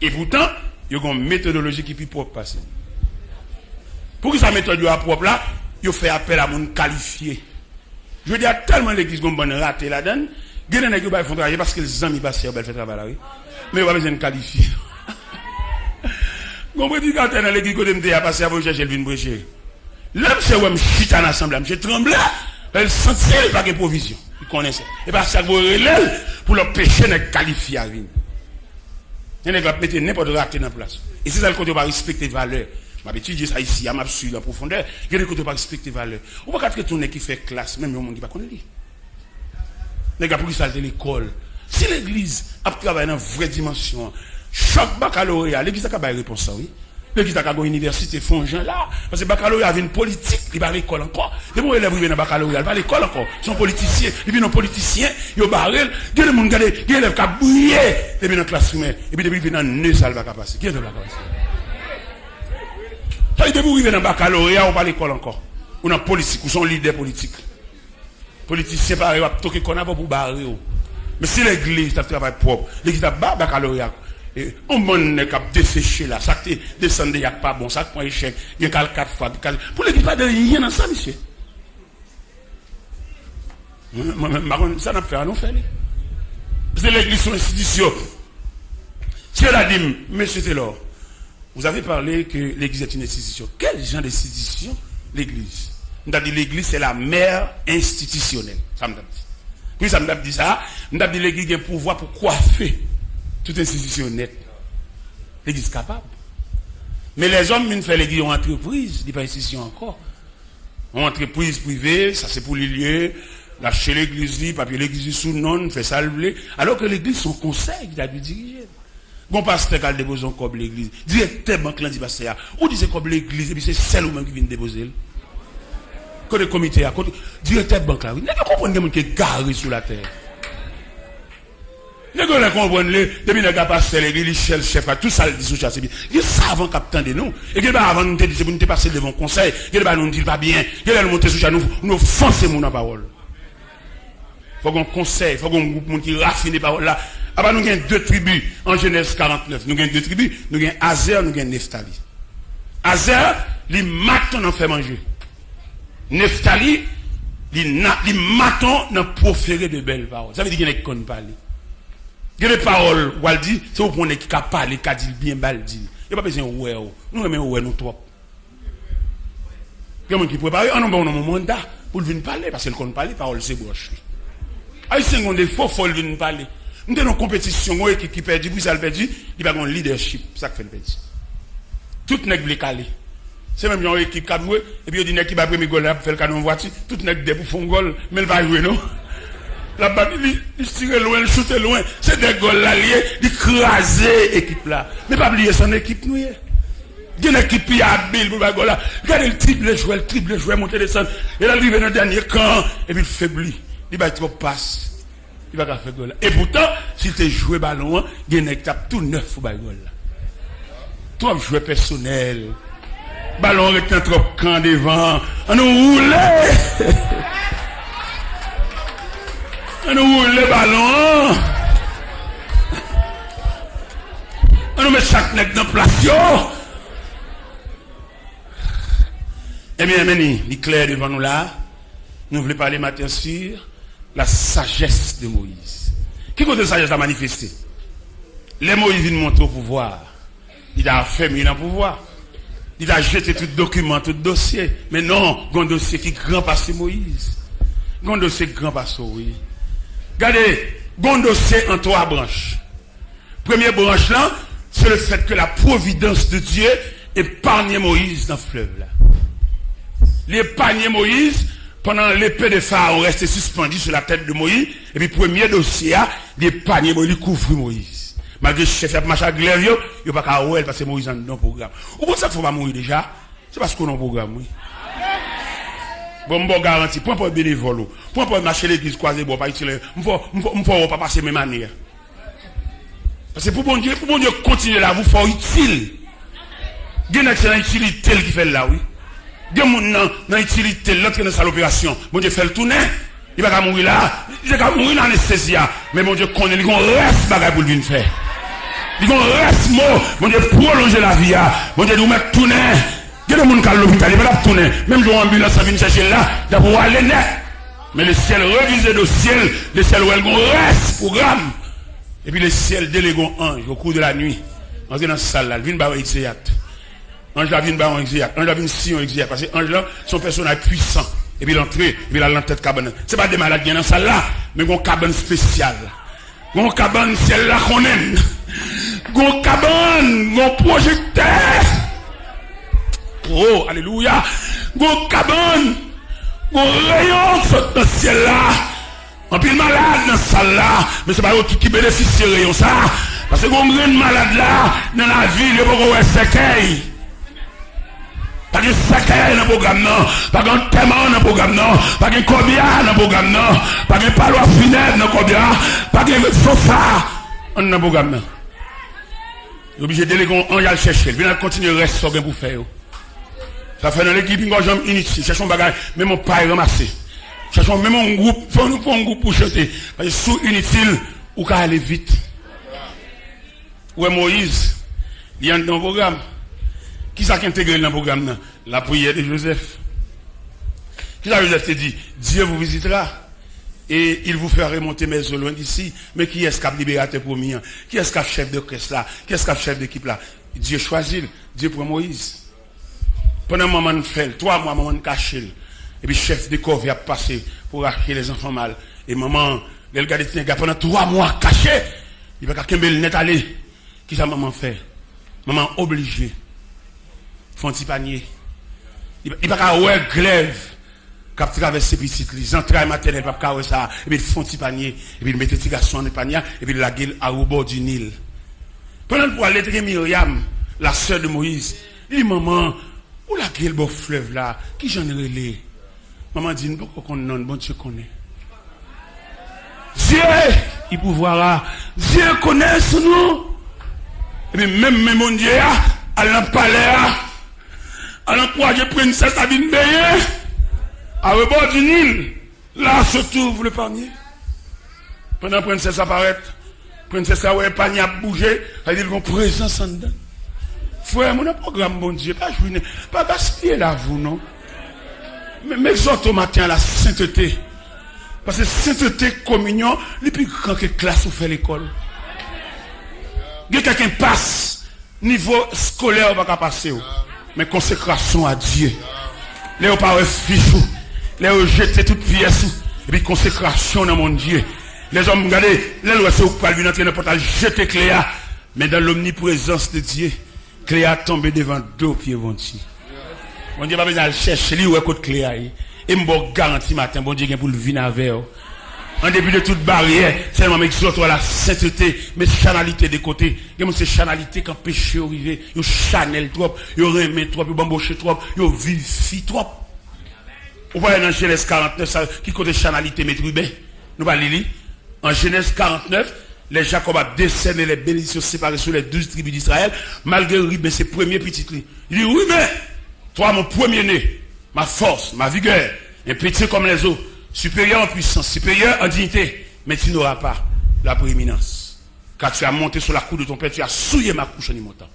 Et pourtant, il y a une méthodologie qui est plus propre passer. Pour que sa méthode soit propre là, il fait appel à mon qualifié. Je veux dire, tellement l'église qu'on bonne raté là-dedans, il y a des gens qui font travailler parce que les amis passent, ils font travail là, oui. Mais il n'y a pas besoin de qualifier. Vous comprenez quand dans l'église que je passé à vous chercher le vin prêcher. Là, c'est où je suis en assemblée, je tremble, elle sentait pas de provision. Il connaissait. Et parce que ça vous relève pour le péché n'est qualifié à vin. Il y a des gens qui mettent n'importe quoi raté dans la place. Et c'est ça le côté où on va respecter les valeurs. Je vais étudier ça ici, à ma suite, en profondeur. Il y a des côtés où on va respecter les valeurs. On va pas tourner qui fait classe, même le monde qui ne connaît pas. Les gars, pour qui ça l'école. Si l'église a travaillé dans une vraie dimension, chaque baccalauréat, l'église a pas de réponse, oui. L'église a une université, font gens là. Parce que le baccalauréat avait une politique, il va à l'école encore. Les bons élèves viennent à baccalauréat, ils vont à l'école encore. Ils sont politiciens, ils viennent politiciens, ils ont barré. Il y a des gens qui ont élèves qui ont brillé, ils viennent dans la classe humaine. Et puis, depuis, ils viennent dans 9 salles à passer. Qui est de la classe? Ça, ils viennent dans le baccalauréat, ou pas à l'école encore. Ou dans la politique, ou sont leaders politiques. Politiciens, pareil, ils ont toqué qu'on a pour barrer. Mais si l'église a un travail propre, l'église a un baccalauréat. Et on m'a desséché là, ça qui descend, il n'y a pas bon, ça qui prend échec, il y a 4 fois. Pour l'église, pas de rien dans ça, monsieur. Ça n'a pas fait à nous faire. Parce que l'église, c'est une institution. Si elle a dit, monsieur Taylor, vous avez parlé que l'église est une institution. Quel genre d'institution l'église? On a dit l'église, c'est la mère institutionnelle. Ça me dit. Puis ça me dit ça, on a dit l'église a un pouvoir pour coiffer toute institution nette. L'église capable. Mais les hommes, ils font l'église en entreprise, ils ne pas institution encore. En entreprise privée, ça c'est pour les lieux, lâcher l'église, papier l'église sous non, fait salver. Alors que l'église, son conseil, il a dû diriger. Bon pasteur qui a déposé un cob l'église, directement, quand dit pasteur, ou dit c'est comme l'église, et puis c'est celle ou même qui vient déposer. Côté comité, côté directeur de banque là, oui. N'est-ce pas comprendre quelqu'un qui est garé sous la terre? Les gars comprennent depuis les gars passent l'église, le chef, tout ça le dit sous chasse. Ils savent capitaine de nous. Et qu'ils avant nous dire nous passer devant conseil, qu'ils nous dit pas bien, qu'ils nous monter sous chasse nous foncer mon parole. Faut qu'on conseil, faut qu'on groupe qui raffine les paroles là. Après nous avons 2 tribus en Genèse 49. Nous avons 2 tribus, nous avons Azer, nous avons Nephtali. Azer, les matons en fait manger. Nephtali, les matons n'ont proféré de belles paroles. Ça veut dire qu'il n'y a qu'on parle. Il y a des paroles, où elle dit, c'est au point qui a parlé, qui a dit bien, bal dit. Il n'y a pas besoin de ouais, nous aimons ouais, nous trop. Il y a des gens qui préparent, on a un mandat pour venir parler, parce qu'elle compte parler, parole c'est broche. Aïe, c'est un défaut, il faut venir parler. Nous avons une compétition, une équipe qui perd, puis ça le perd, il va avoir un leadership, ça fait le perd. Tout n'est pas calé. C'est même une équipe qui a joué, et puis il dit qu'il va prendre le goal, pour faire le canon voiture, tout n'est pas pour faire un goal, mais il va jouer, non? La balle, il tire loin, il shoot loin. C'est des goals là, il crase l'équipe là. Mais pas oublier son équipe, nous. Il y a une équipe qui est habile pour le goal là. Regardez le triple joueur, monter descendre. Et là, il arrive dans le dernier camp, et puis il faiblit. Il va être passe. Il va faire goal là. Et pourtant, s'il te joué ballon, il y a une équipe tout neuf pour le goal là. Trop joueur personnel. Ballon avec un trop camp devant. On nous roule. On nous roule le ballon. On nous met chaque nec dans place. Eh bien, il est clair devant nous là. Nous voulons parler matin sur la sagesse de Moïse. Qui côté sagesse a manifesté? Les Moïse viennent montrer au pouvoir. Il a affermi le pouvoir. Il a jeté tout document, tout dossier. Mais non, il y a un dossier qui est grand passé Moïse. Il y a un dossier grand passé, oui. Regardez, il y a un dossier en 3 branches. Première branche là, c'est le fait que la providence de Dieu épargne Moïse dans le fleuve là. L'épargne Moïse, pendant l'épée de Pharaon restait suspendue sur la tête de Moïse. Et puis, premier dossier, l'épargne Moïse, il couvre Moïse. Malgré le chef, il a marché à glaive, il n'y a pas qu'à ouer parce que Moïse est dans le programme. Ou pour ça qu'il ne faut pas mourir déjà? C'est parce qu'on a un programme, oui. Bon, garantie, point pour bénévole, point pour marcher l'église croisée, bon, pas utile, il faut pas passer même année. Parce que pour bon Dieu continuer là, vous faut utile. Il y a une excellente utilité qui fait là, oui. Il y a une utilité, l'autre qui est dans l'opération. Bon Dieu fait le tourner, il va pas mourir là, il va pas mourir dans l'anesthésie. Mais bon Dieu connaît, il y a un reste bagaille pour le venir faire. Il y a un reste mot, bon Dieu prolonger la vie, bon Dieu nous mettre tourner. Il y a des gens qui sont à l'hôpital, ils vont tourner. Même si l'ambulance vient chercher là, d'abord aller net. Mais le ciel révisé de ciel, le ciel où elle reste, programme. Et puis le ciel délègue un ange au cours de la nuit. On est dans la salle là, il vient par exéat. Ange là vient par exéat. Ange là vient si on exéat. Parce que ange là, son personnage puissant. Et puis l'entrée, et puis la tête cabane. Ce n'est pas des malades qui sont dans la salle là, mais une cabane spéciale. Une cabane ciel là qu'on aime. Une cabane, un projecteur. Oh, alléluia. Une cabane, un rayon dans le ciel là. En pile malade dans la salle là. Mais ce n'est pas tout qui bénéficie de rayon ça. Parce que on est malade là, dans la ville, il n'y a pas de séquelles. Pas de séquelles dans le programme, non. Pas de témoin dans le programme, non. Pas de combien dans le programme, non. Pas de palois funèbre dans le combien. Pas de sofa dans le programme, non. Il est obligé de déléguer, on y a le chercher. Il vient continuer le reste pour faire. Ça fait dans l'équipe, une jambe inutile. Cherchons bagage, même mon pas ramassé. Cherchons même un groupe, faut-nous un groupe pour chanter. Parce que sous inutile, ou qu'à aller vite. Où est Moïse? Il y a dans le programme. Qui ça qui intègre dans le programme? La prière de Joseph. Qui ça Joseph te dit? Dieu vous visitera et il vous fera remonter mes eaux loin d'ici. Mais qui est-ce qui a libérateur pour moi? Qui est-ce qui a chef de caisse là? Qui est-ce qui a chef d'équipe là? Dieu choisit. Dieu pour Moïse. Pendant un moment de fait, 3 mois, moment de cacher. Et puis chef de corps vient passer pour acheter les enfants mal. Et maman, elle regarde pendant 3 mois caché. Il va qu'à le net aller. Qui ça maman fait? Maman obligée. Font petit panier. Il va qu'à ouais glaive. Quand traverse ses petites, les entrailles maternelles, pas qu'à ça. Et puis font petit panier. Et puis il met petit garçon dans le panier. Et puis la gueule à au bord du Nil. Pendant pour aller traiter Myriam, la sœur de Moïse, il dit maman, où la gueule beau fleuve là? Qui j'en ai relé? Maman dit, pourquoi qu'on non, bon Dieu connaît. Dieu, il pouvoir. Dieu connaît son nom. Et puis même mon Dieu, à l'empalais, à l'emploi de princesse à venir baigner, à rebord du Nil, là se trouve le panier. Pendant que la princesse apparaît, la princesse a le panier à bouger, elle dit qu'on présence en dedans. Frère, mon programme, bon Dieu, pas gaspiller là, vous, non? Mais m'exhorte au matin à la sainteté. Parce que sainteté, communion, le plus grand que classe où fait l'école. Il y a quelqu'un passe, niveau scolaire, on va passer. Mais consécration à Dieu. Les on pas fichou. Les on jeter toute pièce. Et puis consécration dans mon Dieu. Les hommes, regardez, les lois sont pas lui entrer dans le portail, jeter Cléa. Mais dans l'omniprésence de Dieu, Cléa tombe devant deux pieds ventis. Bon Dieu, pas besoin de chercher, lui, où est côté Cléa. Et me garantie matin, bon Dieu, pour le vin avec. En début de toute barrière, seulement m'exhorte à la sainteté, mais chanalité de côté. Il y a ces chanalité quand péché arrive, il chanel trop, il remet trop, il bamboche trop, il vivifie trop. Vous voyez dans Genèse 49, ça, qui côté chanalité, mais Ruben, nous allons lire. En Genèse 49, les Jacob a décerné les bénédictions séparées sur les 12 tribus d'Israël, malgré Ruben, ses premiers petits lits. Il dit, oui, mais, toi, mon premier-né, ma force, ma vigueur, un petit comme les autres, supérieur en puissance, supérieur en dignité, mais tu n'auras pas la prééminence. Car tu as monté sur la cour de ton père, tu as souillé ma couche en y montant.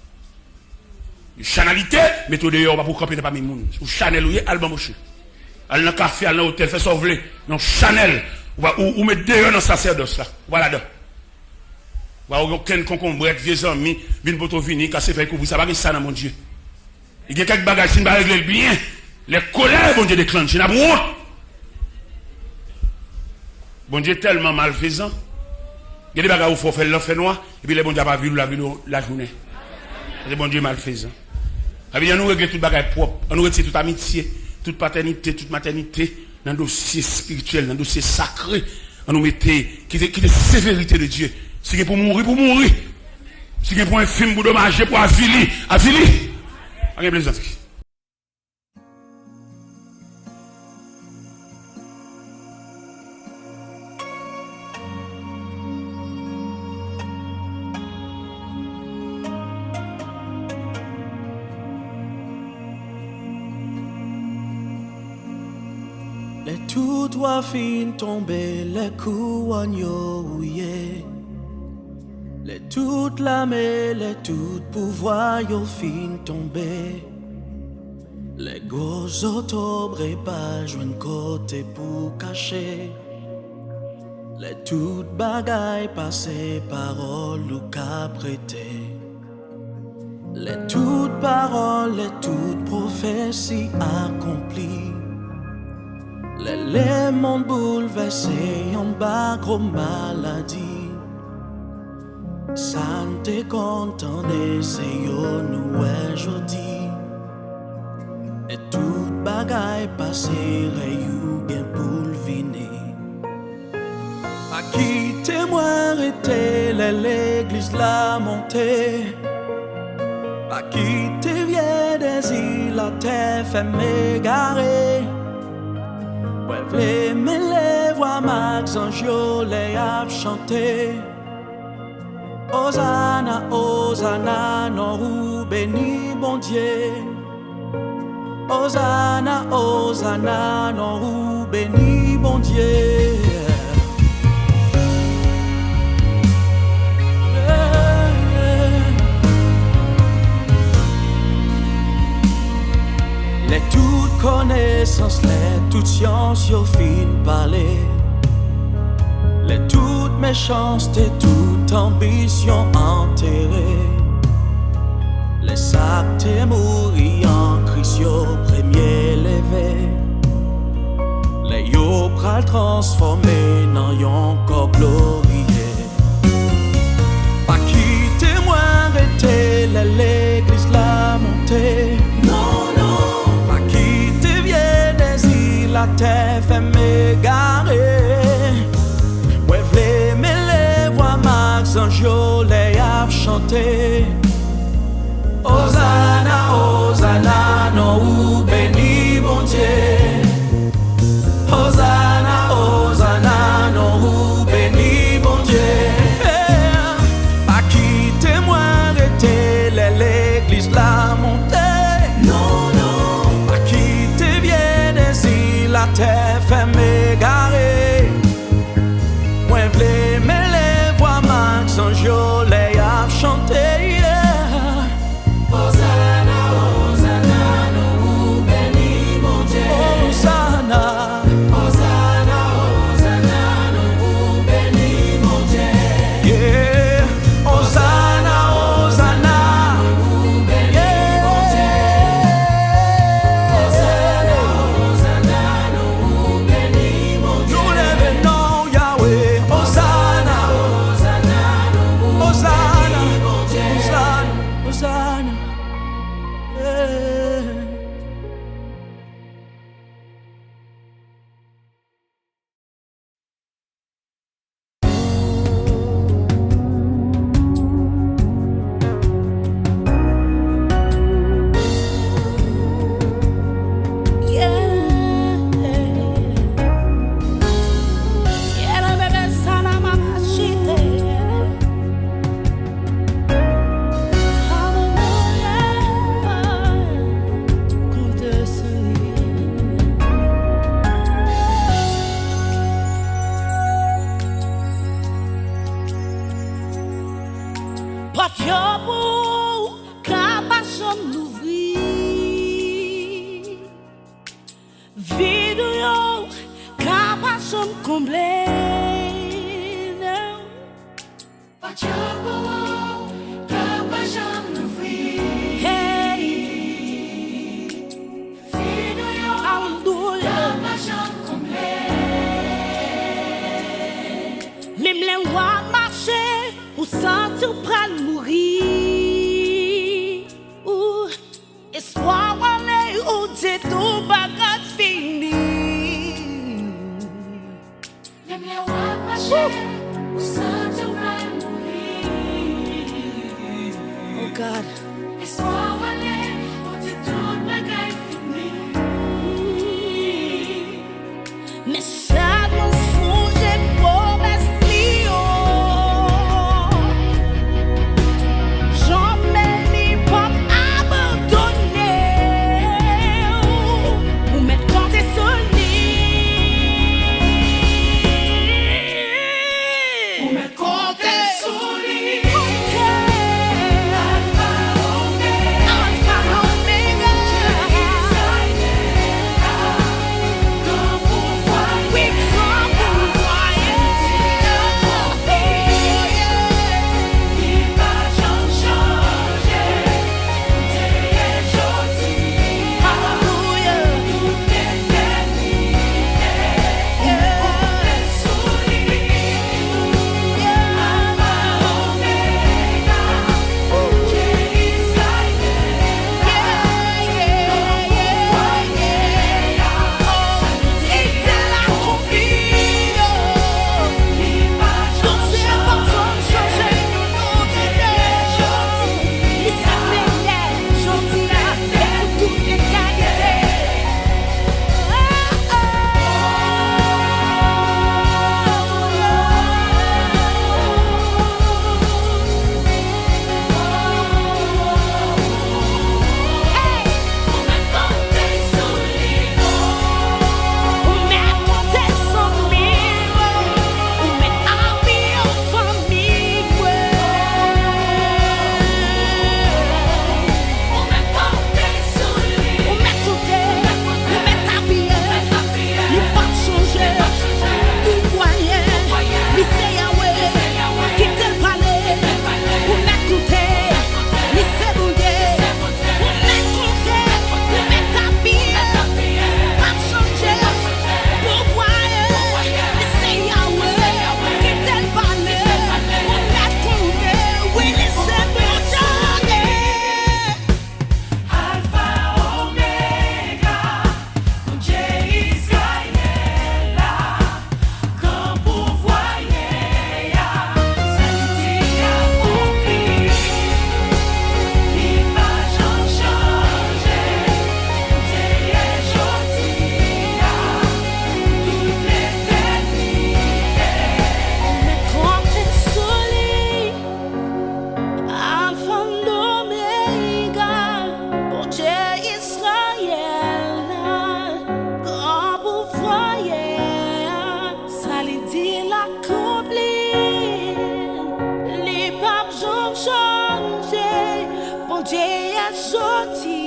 Une chanalité, mais tu dehors, pas pour camper, pas mes mouns. Ou Chanel, ou Alban Mouché. Allez dans le café, allez dans l'hôtel, fais sauver. Non, Chanel, ou mettre dehors dans sacerdoce là. Voilà là. Ou aucun concombre, vieux amis, vin pour venir, casser, faire couvrir, ça va ça dans mon Dieu. Il y a quelques bagages qui ne vont régler bien. Les colères, bon Dieu, déclenchent. Il y a honte. Bon Dieu tellement malfaisant. Il y a des bagages où il faut faire l'enfer noir, et puis les bon Dieu n'a pas vu la journée. C'est bon Dieu malfaisant. Et puis, on nous règle tout bagage propre, on nous retire toute amitié, toute paternité, toute maternité, dans le dossier spirituel, dans le dossier sacré. On nous mettait, qui est sévérité de Dieu. Si c'est pour mourir, pour mourir. Si c'est pour un film, pour dommager, pour aviler. Allez, plaisir. Les tout doigts fin tomber, les couronnes yo rouillé. Les toutes lames, les tout pouvoirs yo fin tomber. Les gos octobre et pas joindre côté pour cacher. Les toutes bagailles passées, paroles ou qu'à prêter. Les toutes paroles, les toutes prophéties accomplies. Les mondes bouleversés en bas gros maladie. Santé content c'est yo nous aujourd'hui. Et toute bagaille passée rayou bien bouleviner. À qui témoin était l'église la montée. À qui te vient des îles la terre fait m'égarer. Ouais, v'lez les voix Max Anjo les a chanté. Hosanna, Hosanna, non ou béni bon Dieu. Hosanna, Hosanna, non ou béni bon Dieu. Les toutes connaissances, les toutes sciences, yo fin parler. Les toutes méchancetés, toute ambition enterrée. Les sacs mourir en Christ, yo premier levé. Les yo pral transformé dans yon corps glorieux. Pas qui témoin était l'église la montée. La terre fait m'égarer. Ouais, v'lez les voix Max Anjo les a chanté. Hosanna, Hosanna, non ou béni bon Dieu. Hosanna, Hosanna, non ou béni bon Dieu. Pas qui témoin était l'église la montée. La terre fait m'égarer. Moi v'lez les voix Max Anjo les a chanté. Hosanna, Hosanna, nous bénis mon Dieu. Hosanna, Hosanna, Hosanna, nous bénis mon Dieu. yeah. Hosanna, Hosanna, Nous bénis mon Dieu. Hosanna, Hosanna, nous bénis mon Dieu. nous levons Yahweh. Hosanna, Hosanna, nous Hosanna, bénis mon Dieu. Hosanna, Hosanna, yeah. Même les rois marchaient ou sentir pral mourir. Ou espoir en est ou dit tout bagat fini. Même les rois marchaient ou sentir pral mourir. Oh God. Espoir en est ou dit tout bagat fini. Mais ça nous fout, j'ai beau m'esplio. Jamais ni pas abandonné. Ou mettre compter sur lui. Ou mettre compter sur lui. Alpha, Omega. Dieu a sorti